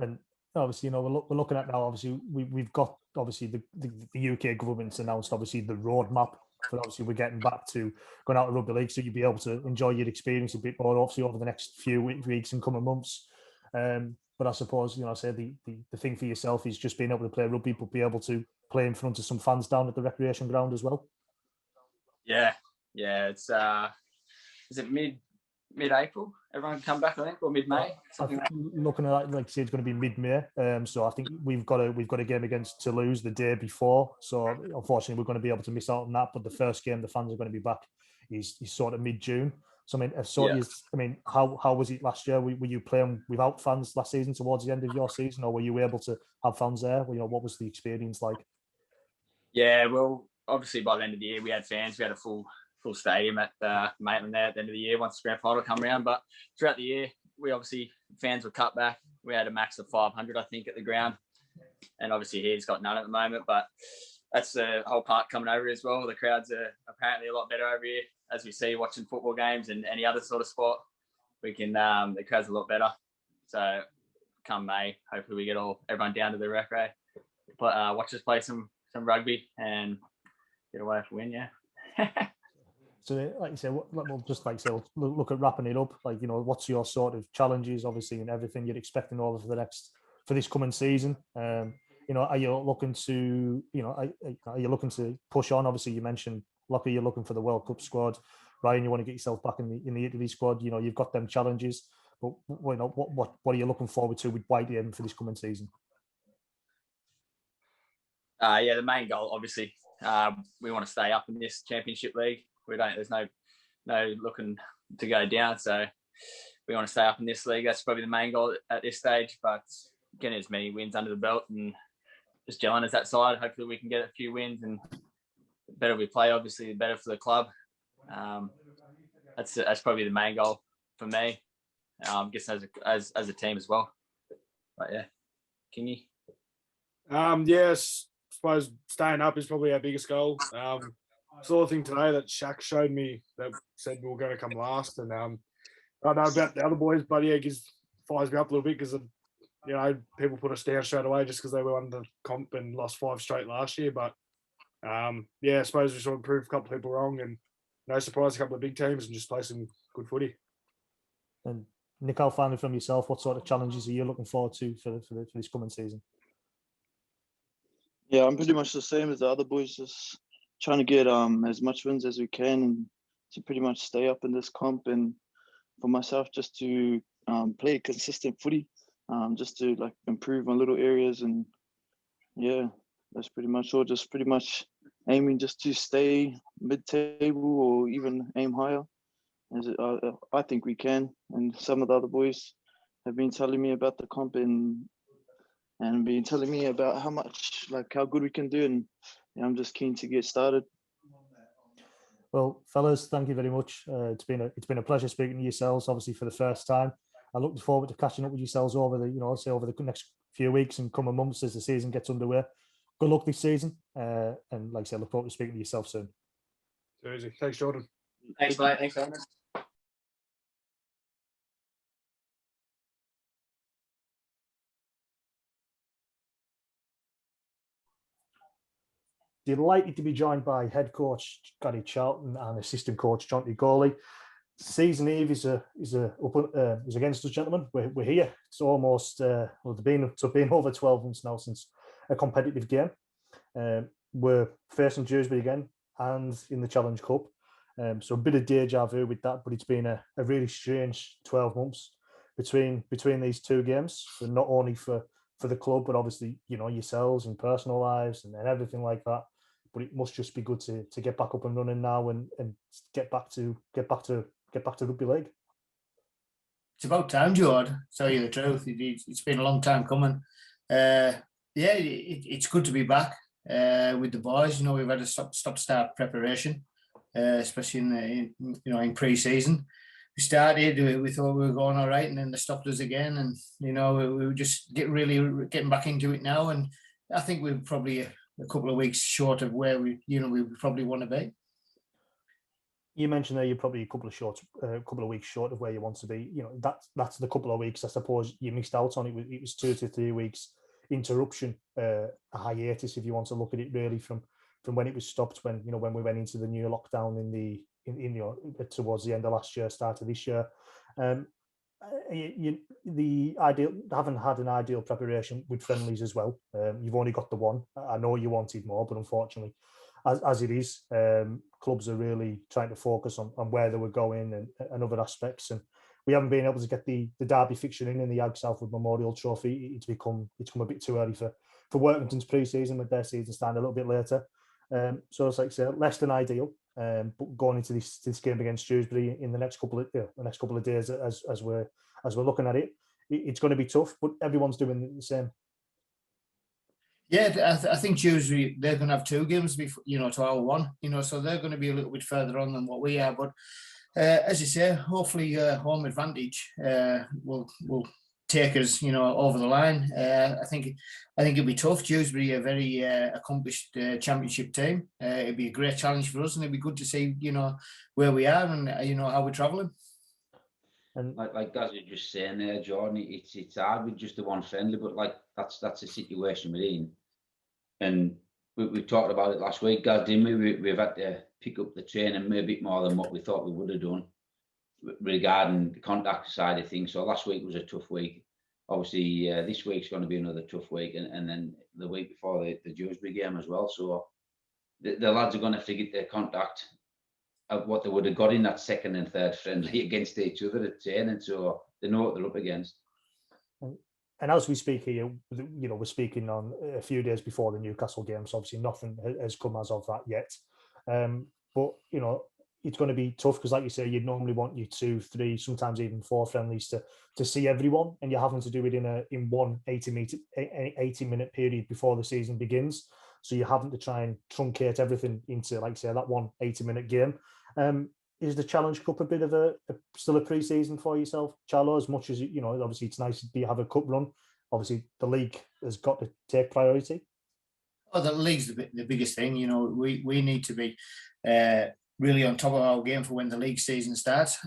And obviously, you know, we're looking at now. Obviously, we've got obviously the UK government's announced obviously the roadmap. But obviously, we're getting back to going out of rugby league, so you'll be able to enjoy your experience a bit more, obviously, over the next few weeks and coming months. But I suppose, you know, say the thing for yourself is just being able to play rugby, but be able to play in front of some fans down at the recreation ground as well. Yeah. It's is it mid-April? Everyone come back, I think, or mid-May. Looking at like say it's going to be mid-May. So I think we've got a game against Toulouse the day before. So unfortunately, we're going to be able to miss out on that. But the first game, the fans are going to be back. Is sort of mid-June. So I mean, how was it last year? Were you playing without fans last season towards the end of your season, or were you able to have fans there? You know, what was the experience like? Yeah, well, obviously by the end of the year we had fans. We had a full stadium at Maitland there at the end of the year once the grand final come around. But throughout the year, we obviously fans were cut back. We had a max of 500, I think, at the ground, and obviously he's got none at the moment. But that's the whole part coming over as well. The crowds are apparently a lot better over here, as we see watching football games and any other sort of sport. We can the crowds are a lot better. So come May, hopefully we get everyone down to the recre, but watch us play some rugby and get away for a win. Yeah. So, like you say, we'll just like say, look at wrapping it up. Like, you know, what's your sort of challenges, obviously, and everything you're expecting over for this coming season? You know, are you looking to, you know, are you looking to push on? Obviously, you mentioned Lockie, you're looking for the World Cup squad. Ryan, you want to get yourself back in the Italy squad. You know, you've got them challenges, but you know, what are you looking forward to with Whitehaven for this coming season? Yeah, the main goal, obviously, we want to stay up in this championship league. There's no looking to go down, so we want to stay up in this league. That's probably the main goal at this stage. But getting as many wins under the belt and just gelling as that side. Hopefully, we can get a few wins, and the better we play, obviously, the better for the club. That's probably the main goal for me. I guess as a team as well. But yeah, Kingy. Yes, I suppose staying up is probably our biggest goal. Saw a thing today that Shaq showed me that said we were going to come last, and I don't know about the other boys, but yeah, it fires me up a little bit because you know, people put us down straight away just because they won the comp and lost 5 straight last year. But yeah, I suppose we sort of proved a couple of people wrong, and no surprise, a couple of big teams, and just play some good footy. And Nico, finally from yourself, what sort of challenges are you looking forward to for this coming season? Yeah, I'm pretty much the same as the other boys, just trying to get as much wins as we can and to pretty much stay up in this comp, and for myself just to play consistent footy, just to like improve on little areas, and yeah, that's pretty much all. Just pretty much aiming just to stay mid-table or even aim higher. As I think we can, and some of the other boys have been telling me about the comp and been telling me about how good we can do, and I'm just keen to get started. Well, fellas, thank you very much. It's been a pleasure speaking to yourselves, obviously for the first time. I look forward to catching up with yourselves over the next few weeks and coming months as the season gets underway. Good luck this season, and like I said, look forward to speaking to yourself soon. Easy. Thanks, Jordan. Thanks, mate. Thanks, Ernest. delighted to be joined by head coach Gary Charlton and assistant coach Jonty Gorley. Season eve is against us, gentlemen. We're here. It's almost it's been over 12 months now since a competitive game. We're facing Dewsbury again and in the Challenge Cup. So a bit of deja vu with that, but it's been a really strange 12 months between these two games, so not only for the club, but obviously, you know, yourselves and personal lives and everything like that. But it must just be good to get back up and running now and get back to rugby league. It's about time, George. Tell you the truth, it's been a long time coming. It's good to be back with the boys. You know, we've had a stop-start preparation, especially in pre-season. We started, we thought we were going all right, and then they stopped us again. And you know, we were just getting back into it now. And I think we're probably a couple of weeks short of where we probably want to be. You mentioned there you're probably a couple of weeks short of where you want to be. You know, that's the couple of weeks I suppose you missed out on. It was 2 to 3 weeks interruption, a hiatus, if you want to look at it really from when it was stopped, when we went into the new lockdown towards the end of last year, start of this year. Haven't had an ideal preparation with friendlies as well. You've only got the one. I know you wanted more, but unfortunately, as it is, clubs are really trying to focus on where they were going and other aspects. And we haven't been able to get the derby fixture in the Ag Southwood Memorial Trophy. It's come a bit too early for Workington's pre-season, with their season starting a little bit later. So it's like I say, less than ideal. But going into this game against Dewsbury in the next couple of days, as we're looking at it, it's going to be tough. But everyone's doing the same. Yeah, I think Dewsbury, they're going to have 2 games before, to our one. So they're going to be a little bit further on than what we are. But as you say, hopefully home advantage will take us, over the line. I think it'll be tough. Dewsbury, a very accomplished championship team. It'd be a great challenge for us, and it'd be good to see, where we are and how we're travelling. And like as you're just saying there, Jordan, it's hard with just the one friendly, but like that's the situation we're in. And we talked about it last week, guys, didn't we? We've had to pick up the training maybe a bit more than what we thought we would have done regarding the contact side of things. So last week was a tough week. Obviously, this week's going to be another tough week, and then the week before the Dewsbury game as well. So the lads are going to have to get their contact of what they would have got in that second and third friendly against each other at training, so they know what they're up against. And as we speak here, we're speaking on a few days before the Newcastle game, so obviously nothing has come as of that yet. But it's going to be tough because, like you say, you'd normally want you 2, 3, sometimes even 4 friendlies to see everyone, and you're having to do it in one 80-minute period before the season begins. So you're having to try and truncate everything into, like say, that one 80-minute game. Is the Challenge Cup a bit of still a pre-season for yourself, Charlo? As much as obviously it's nice to have a cup run. Obviously, the league has got to take priority. Oh, the league's the biggest thing. We need to be really on top of our game for when the league season starts.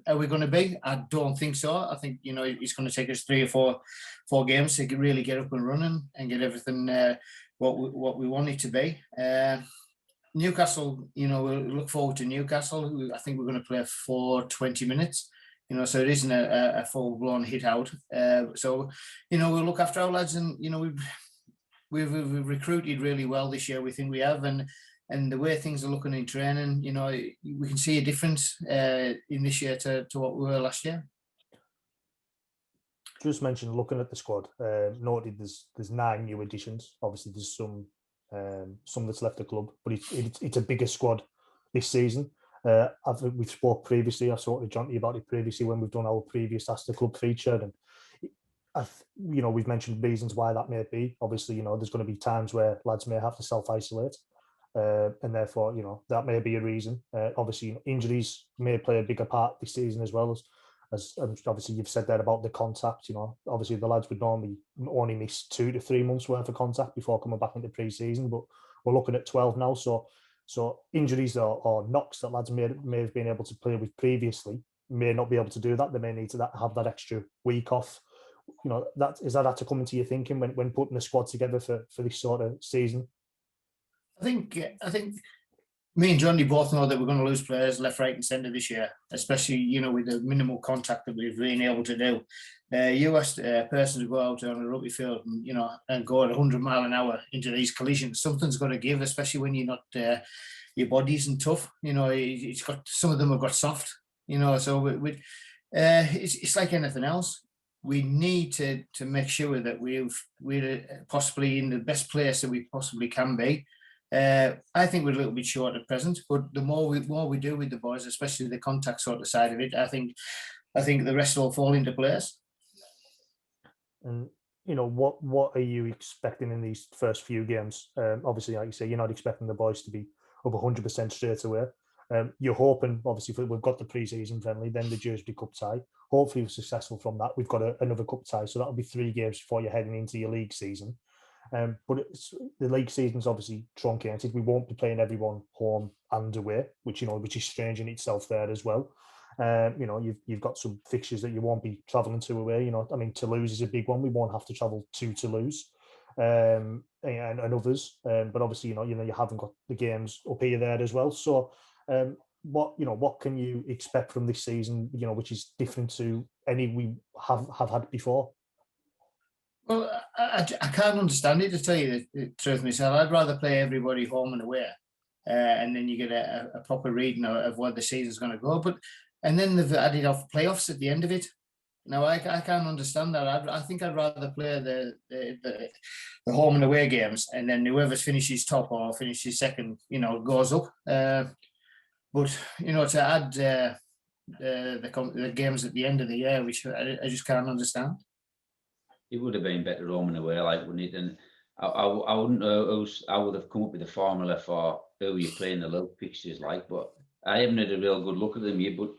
Are we going to be? I don't think so. I think it's going to take us 3 or 4 games to really get up and running and get everything what we want it to be. Newcastle, we'll look forward to Newcastle. I think we're going to play for 20 minutes. So it isn't a full-blown hit out. So we'll look after our lads, and we've recruited really well this year. We think we have, and the way things are looking in training, we can see a difference in this year to what we were last year. Just mentioned looking at the squad. Noted there's 9 new additions. Obviously, there's some that's left the club, but it's a bigger squad this season. We've spoke previously. I've spoken to Jonty about it previously when we've done our previous Ask the Club feature, and we've mentioned reasons why that may be. Obviously, there's going to be times where lads may have to self-isolate, and therefore, that may be a reason. Obviously, injuries may play a bigger part this season as well as obviously you've said there about the contact. Obviously the lads would normally only miss 2 to 3 months worth of contact before coming back into pre-season, but we're looking at 12 now. So injuries or knocks that lads may have been able to play with previously may not be able to do that. They may need to have that extra week off. That had to come into your thinking when putting the squad together for this sort of season? I think me and Jonty both know that we're going to lose players left, right, and centre this year, especially with the minimal contact that we've been able to do. You asked a person to go out on a rugby field and go at 100 mile an hour into these collisions. Something's got to give, especially when you're not your body isn't tough. It's got, some of them have got soft. So it's like anything else. We need to make sure that we're possibly in the best place that we possibly can be. I think we're a little bit short at present, but the more we do with the boys, especially the contact sort of side of it, I think the rest will fall into place. And what are you expecting in these first few games? Obviously, like you say, you're not expecting the boys to be up 100% straight away. You're hoping, obviously, we've got the pre-season friendly, then the Jersey Cup tie. Hopefully, we're successful from that. We've got another cup tie, so that'll be 3 games before you're heading into your league season. But the league season's obviously truncated. We won't be playing everyone home and away, which is strange in itself there as well. You've got some fixtures that you won't be travelling to away. Toulouse is a big one. We won't have to travel to Toulouse, and others. But obviously, you haven't got the games up here there as well. So, what can you expect from this season? Which is different to any we have had before. Well, I can't understand it, to tell you the truth myself. I'd rather play everybody home and away, and then you get a proper reading of where the season's going to go. And then they've added off playoffs at the end of it. Now, I can't understand that. I think I'd rather play the home and away games, and then whoever finishes top or finishes second, goes up. But to add the games at the end of the year, which I just can't understand. It would have been better home and away, wouldn't it? And I wouldn't know I would have come up with a formula for who you're playing the low fixtures but I haven't had a real good look at them yet. But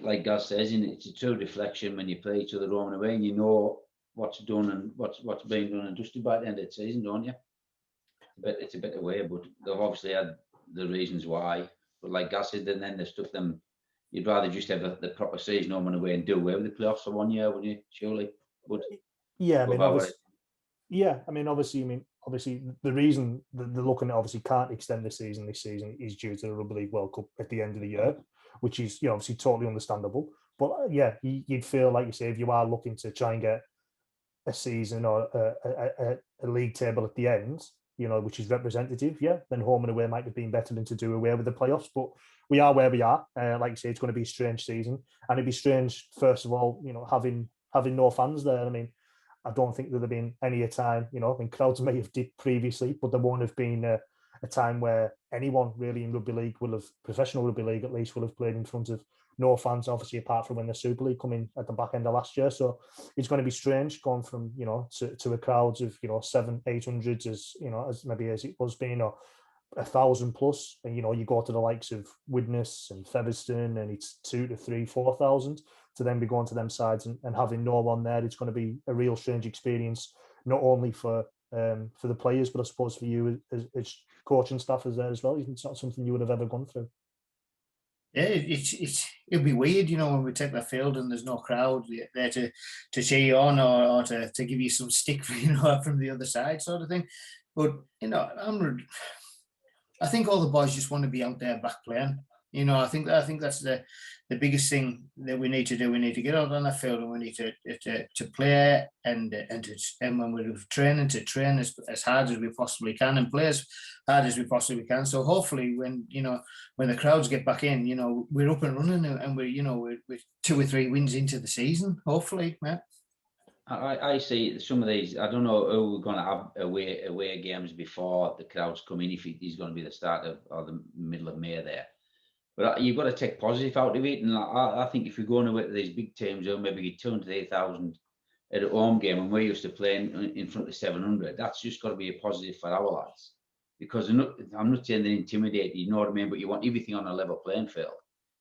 like Gaz says, it's a true reflection when you play each other home and away, and you know what's done and what's being done and dusted by the end of the season, don't you? It's a better way, but they've obviously had the reasons why. But like Gaz said, and then they stuck them. You'd rather just have the proper season home and away and do away with the playoffs for 1 year, wouldn't you? Surely. But obviously, the reason that they're looking at obviously can't extend the season this season is due to the Rugby League World Cup at the end of the year, which is obviously totally understandable. But you'd feel like you say if you are looking to try and get a season or a league table at the end, which is representative, then home and away might have been better than to do away with the playoffs. But we are where we are. Like you say, it's going to be a strange season, and it'd be strange first of all, having no fans there. I don't think there'd have been any time, crowds may have dipped previously, but there won't have been a time where anyone really in rugby league professional rugby league at least, will have played in front of no fans, obviously, apart from when the Super League come in at the back end of last year. So it's going to be strange going from, to a crowds of, 700-800 as maybe as it was being, or 1,000 plus, and you go to the likes of Widnes and Featherstone, and it's 2,000 to 3,000, 4,000 to then be going to them sides and having no one there. It's going to be a real strange experience, not only for the players, but I suppose for you as coaching staff is there as well. It's not something you would have ever gone through. Yeah, it'd be weird, when we take the field and there's no crowd there to cheer you on or to give you some stick, from the other side, sort of thing. But I think all the boys just want to be out there back playing. I think that's the biggest thing that we need to do. We need to get out on that field, and we need to play and when we're training, to train as hard as we possibly can and play as hard as we possibly can. So hopefully, when the crowds get back in, we're up and running, and we're 2 or 3 wins into the season. Hopefully, Matt. I see some of these. I don't know who we're going to have away games before the crowds come in. If it is going to be the start of or the middle of May there. But you've got to take positive out of it, and I think if you're going away to these big teams, or maybe get 200 to 8,000 at a home game, and we're used to playing in front of 700, that's just got to be a positive for our lads. Because I'm not saying they're intimidated, you know what I mean, but you want everything on a level playing field.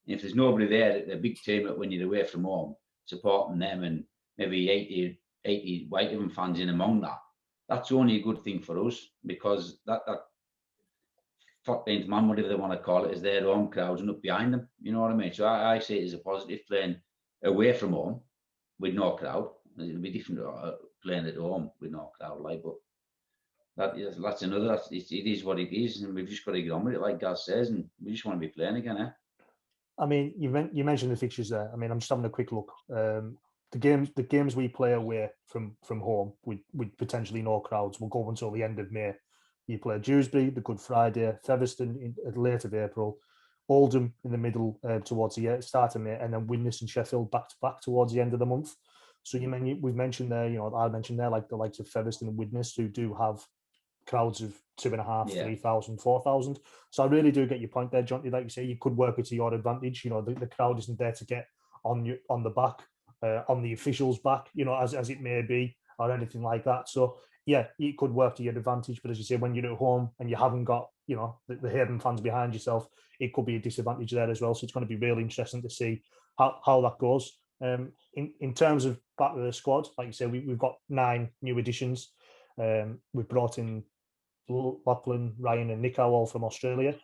And if there's nobody there, the big team when you're away from home, supporting them, and maybe 80 Whitehaven fans in among that, that's only a good thing for us, because that 14th man, whatever they want to call it, is their home crowds and up behind them. You know what I mean? So I see it as a positive, playing away from home with no crowd. It'll be different playing at home with no crowd, but that's another. It is what it is, and we've just got to get on with it, like Gaz says, and we just want to be playing again, eh? I mean, you mentioned the fixtures there. I mean, I'm just having a quick look. The games we play away from home with potentially no crowds will go until the end of May. You play Dewsbury, the Good Friday, Featherstone at late of April, Oldham in the middle towards the start of May, and then Widnes and Sheffield back to back towards the end of the month. So we've mentioned there, I mentioned there like the likes of Featherstone and Widnes who do have crowds of 2,500, 3,000, 4,000. So I really do get your point there, Jonty. Like you say, you could work it to your advantage. The crowd isn't there to get on the back, on the officials' back, as it may be, or anything like that. So yeah, it could work to your advantage. But as you say, when you're at home and you haven't got, the Hayden fans behind yourself, it could be a disadvantage there as well. So it's going to be really interesting to see how that goes. In terms of back to the squad, like you say, we've got 9 new additions. We've brought in Lachlan, Ryan, and Nico all from Australia.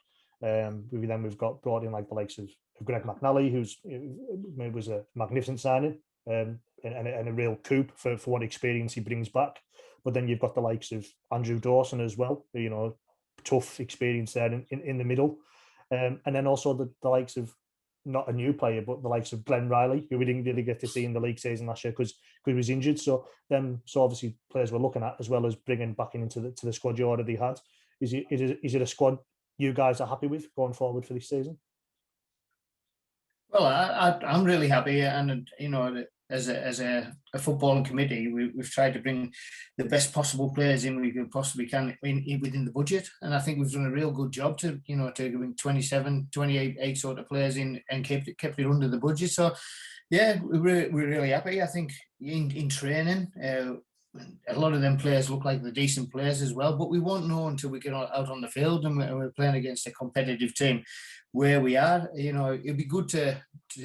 We've got brought in like the likes of Greg McNally, who was a magnificent signing and a real coup for what experience he brings back. But then you've got the likes of Andrew Dawson as well, tough experience there in the middle. And then also the likes of, not a new player, but the likes of Glenn Riley, who we didn't really get to see in the league season last year because he was injured. So obviously players we're looking at, as well as bringing back into the squad you already had. Is it a squad you guys are happy with going forward for this season? Well, I'm really happy, and as a footballing committee, we've tried to bring the best possible players in we possibly can within the budget, and I think we've done a real good job to bring 27, 28 sort of players in and kept it under the budget. So yeah, we're really happy. I think in training, a lot of them players look like they're decent players as well, but we won't know until we get out on the field and we're playing against a competitive team where we are. It'd be good to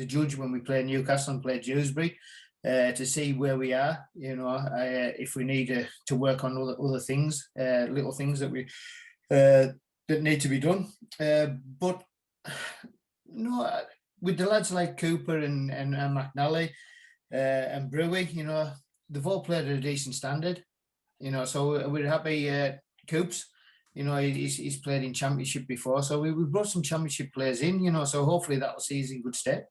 judge when we play Newcastle and play Dewsbury to see where we are. If we need to work on other things, little things that we that need to be done. But no, with the lads like Cooper and McNally and Brewy, they've all played at a decent standard. So we're happy. Coops. He's played in Championship before, so we brought some Championship players in, so hopefully that will see us in good stead.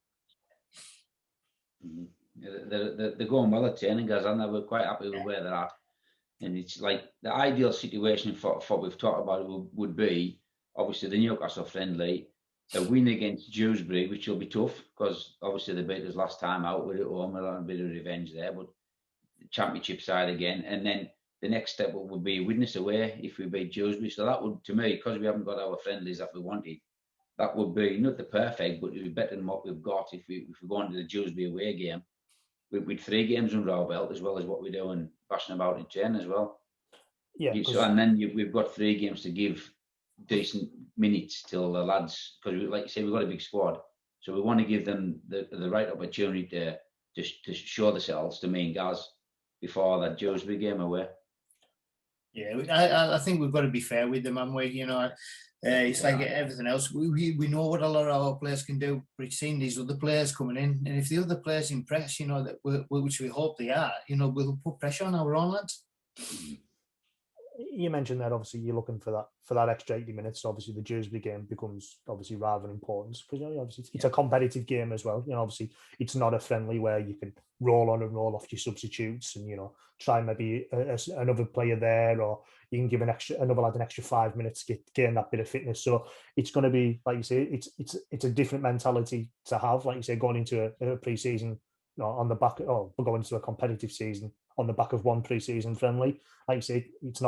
They're going well at training, guys, and we're quite happy with where they're at. And it's like the ideal situation for what we've talked about would be, obviously, the Newcastle friendly, a win against Dewsbury, which will be tough, because obviously they beat us last time out. We're at home, we're on a bit of revenge there, but the Championship side again, and then the next step would be Widnes away if we beat Dewsbury. So that would, to me, because we haven't got our friendlies that we wanted, that would be not the perfect, but it would be better than what we've got if we go into the Dewsbury away game with 3 games under our belt, as well as what we're doing, bashing about in training as well. Yeah. So, and then we've got 3 games to give decent minutes till the lads, because like you say, we've got a big squad, so we want to give them the right opportunity to show themselves to me and Gaz before that Dewsbury game away. Yeah, I think we've got to be fair with them, haven't we? It's like everything else. We know what a lot of our players can do. We've seen these other players coming in, and if the other players impress, which we hope they are, we'll put pressure on our own lads. You mentioned that obviously you're looking for that extra 80 minutes. Obviously, the Dewsbury game becomes obviously rather important because obviously it's a competitive game as well. Obviously it's not a friendly where you can roll on and roll off your substitutes and try maybe another player there, or you can give another lad an extra 5 minutes to gain that bit of fitness. So it's going to be, like you say, it's a different mentality to have, like you say, going into a pre-season on the back, or going into a competitive season on the back of one pre-season friendly. Like you say, it's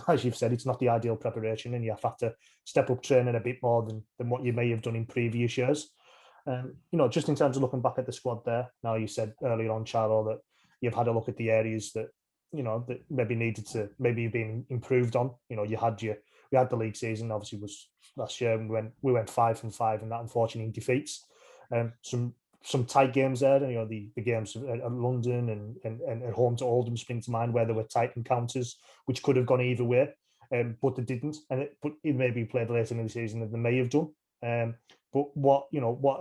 as you've said, it's not the ideal preparation, and you have to step up training a bit more than what you may have done in previous years. Just in terms of looking back at the squad there, now you said earlier on, Charlo, that you've had a look at the areas that that maybe needed to maybe been improved on. We had the league season, obviously was last year, and we went 5-5 in that, unfortunately, in defeats. Some tight games there, the games at London and at home to Oldham spring to mind, where there were tight encounters which could have gone either way, but they didn't. But it maybe played later in the season than they may have done. But what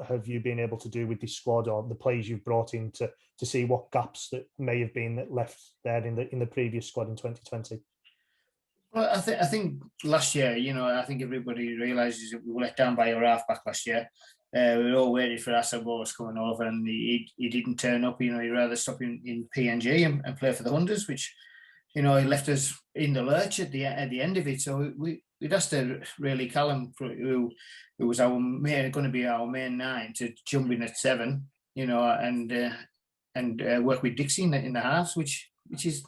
have you been able to do with this squad, or the players you've brought in to see what gaps that may have been left there in the previous squad in 2020? Well, I think last year, I think everybody realises that we were let down by our halfback last year. We were all waiting for Asabos coming over, and he didn't turn up. He'd rather stop in PNG and play for the Hunters, which he left us in the lurch at the end of it. So we'd asked really Callum, who was going to be our main 9, to jump in at 7, and work with Dixie in the halves, which is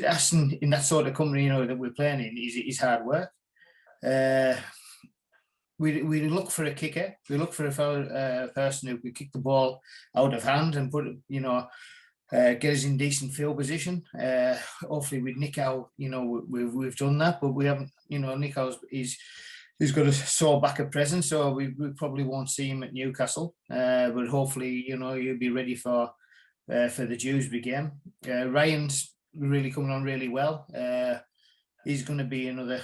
asking in that sort of company that we're playing in is hard work. We look for a kicker. We look for a person who could kick the ball out of hand and put get us in decent field position. Hopefully with Nico, we've done that, but we haven't. Nico's he's got a sore back at present, so we probably won't see him at Newcastle. But hopefully, he'll be ready for the Dewsbury game. Ryan's really coming on really well. He's going to be another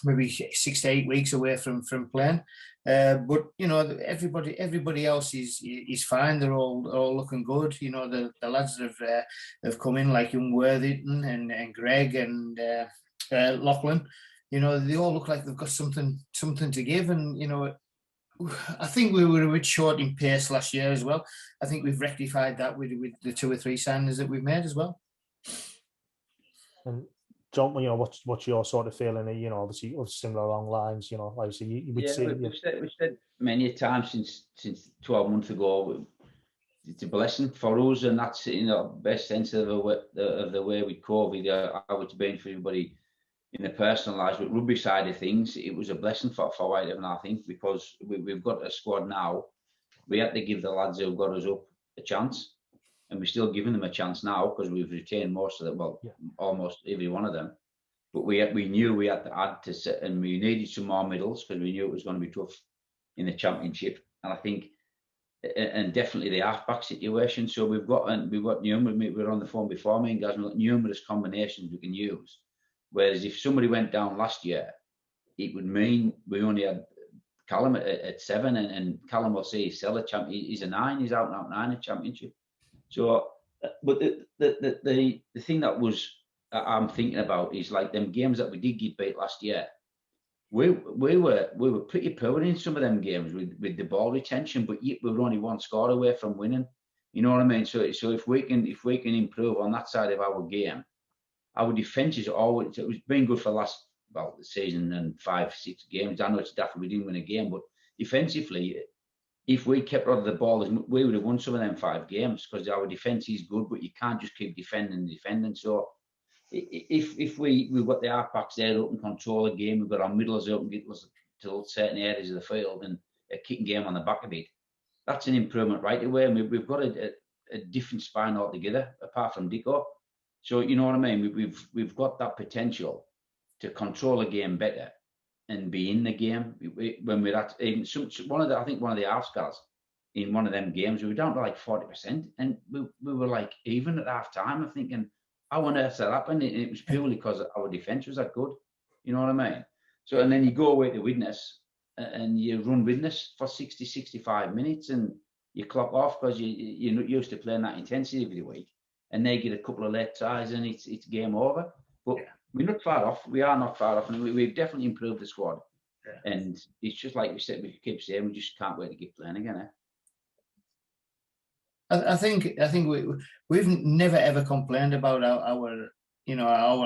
maybe 6 to 8 weeks away from playing. But everybody else is fine. They're all looking good. The lads that have come in, like young Worthington and Greg and Lachlan. They all look like they've got something to give. And I think we were a bit short in pace last year as well. I think we've rectified that with the 2 or 3 signings that we've made as well. And John, what's your sort of feeling? Obviously similar along lines. Obviously you would see. We've said many times since 12 months ago, it's a blessing for us, and that's best sense of the way with COVID, how it's been for everybody in the personal lives. But rugby side of things, it was a blessing for Whitehaven, I think, because we've got a squad now. We had to give the lads who got us up a chance. And we're still giving them a chance now because we've retained most of them, almost every one of them. But we knew we had to add to set, and we needed some more middles because we knew it was going to be tough in the championship. And I think, and definitely the halfback situation. So we've got numerous. We were on the phone before, me and guys. We've got numerous combinations we can use. Whereas if somebody went down last year, it would mean we only had Callum at 7, and Callum will say he's still a champion. He's a 9. He's out and out 9 in championship. So, but the thing that I'm thinking about is like them games that we did get beat last year. We were pretty poor in some of them games with the ball retention, but yet we were only 1 score away from winning. You know what I mean? So if we can improve on that side of our game, our defence is always, it was been good for the last the season and 5-6 games. I know it's daft we didn't win a game, but defensively, if we kept rid of the ball, we would have won some of them 5 games because our defence is good, but you can't just keep defending. So if we've got the halfbacks there who can control the game, we've got our middles who can get us to certain areas of the field and a kicking game on the back of it, that's an improvement right away. And we've got a different spine altogether, apart from Dicko. So you know what I mean? We've got that potential to control a game better and be in the game when we're at even one of the half scars in one of them games we were down to like 40% and we were like even at half time. I'm thinking, how on earth that happened? It was purely because our defence was that good. You know what I mean? So and then you go away to Widnes and you run Widnes for 60-65 minutes and you clock off because you're not used to playing that intensity every week, and they get a couple of late tries and it's game over. But we're not far off. We are not far off, and we've definitely improved the squad. Yeah. And it's just like we said, we keep saying, we just can't wait to get playing again. I think we've never ever complained about our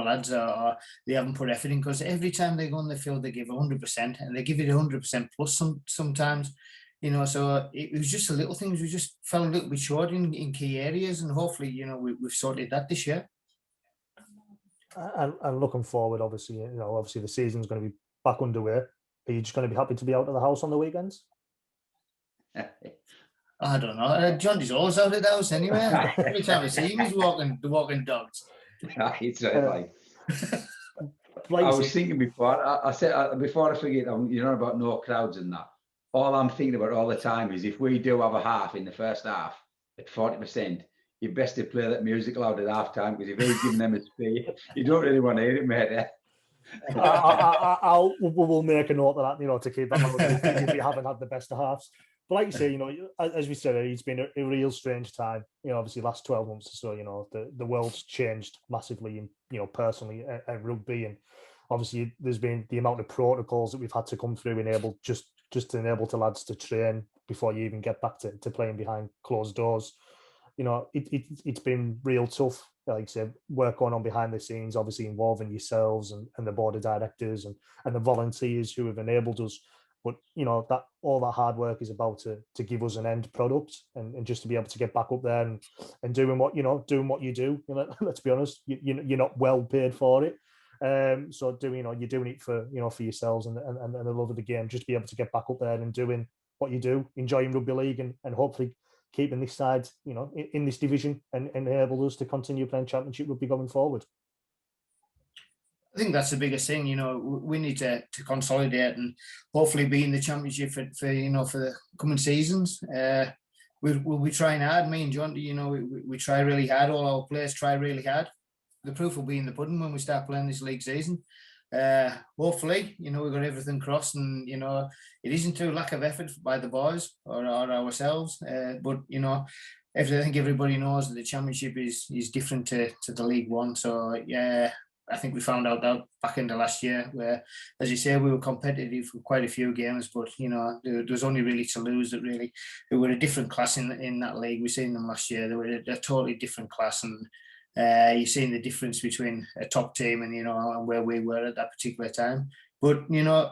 lads or they haven't put effort in, because every time they go on the field they give 100% and they give it 100% plus sometimes. So it was just the little things. We just fell a little bit short in key areas, and hopefully, we've sorted that this year. And looking forward, obviously the season's going to be back underway. Are you just going to be happy to be out of the house on the weekends? I don't know. Jonty's always out of the house anyway. Every time I see him, he's walking dogs. It's like I was thinking before. I said before I forget, about no crowds and that. All I'm thinking about all the time is if we do have a half in the first half at 40%. You best to play that music loud at half time, because if he's giving them a speed, you don't really want to hear it, mate. We'll make a note of that, to keep that loud if we haven't had the best of halves. But like you say, as we said, it's been a real strange time. Obviously, last 12 months or so, the world's changed massively, and personally, and rugby, and obviously there's been the amount of protocols that we've had to come through, enable just to enable the lads to train before you even get back to playing behind closed doors. You know, it's been real tough. Like I said, work going on behind the scenes, obviously involving yourselves and the board of directors and the volunteers who have enabled us. But you know, that all that hard work is about to give us an end product, and just to be able to get back up there and doing what you do. You know, let's be honest, you're not well paid for it. So you're doing it for for yourselves and the love of the game. Just be able to get back up there and doing what you do, enjoying rugby league, and hopefully keeping this side, in this division and enable us to continue playing Championship rugby going forward. I think that's the biggest thing. We need to consolidate and hopefully be in the Championship for the coming seasons. We'll be trying hard. Me and Jonty, we try really hard. All our players try really hard. The proof will be in the pudding when we start playing this league season. Hopefully, we've got everything crossed, and it isn't through lack of effort by the boys or ourselves. But I think everybody knows that the Championship is different to the League One. So yeah, I think we found out that back into last year, where, as you say, we were competitive for quite a few games, but there was only really Toulouse that really were a different class in that league. We've seen them last year; they were a totally different class, and you're seeing the difference between a top team and where we were at that particular time. But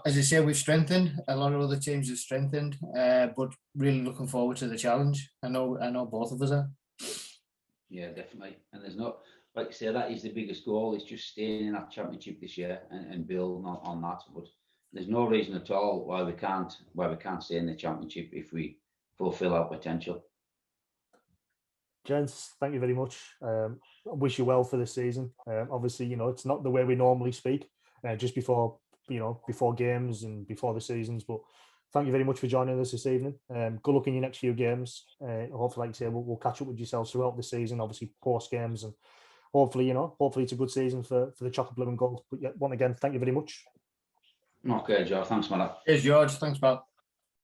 as I say, we've strengthened. A lot of other teams have strengthened, but really looking forward to the challenge. I know both of us are. Yeah, definitely. And there's not, like you say, that is the biggest goal. Is just staying in that Championship this year and building on that. But there's no reason at all why we can't stay in the Championship if we fulfil our potential. Gents, thank you very much. I wish you well for this season. Obviously, it's not the way we normally speak, just before games and before the seasons. But thank you very much for joining us this evening. Good luck in your next few games. Hopefully, like I say, we'll catch up with yourselves throughout the season. Obviously, post games, and hopefully it's a good season for the Chocolate Blue and Gold. But yeah, once again, thank you very much. Okay, George. Thanks, man. Cheers, George. Thanks, pal.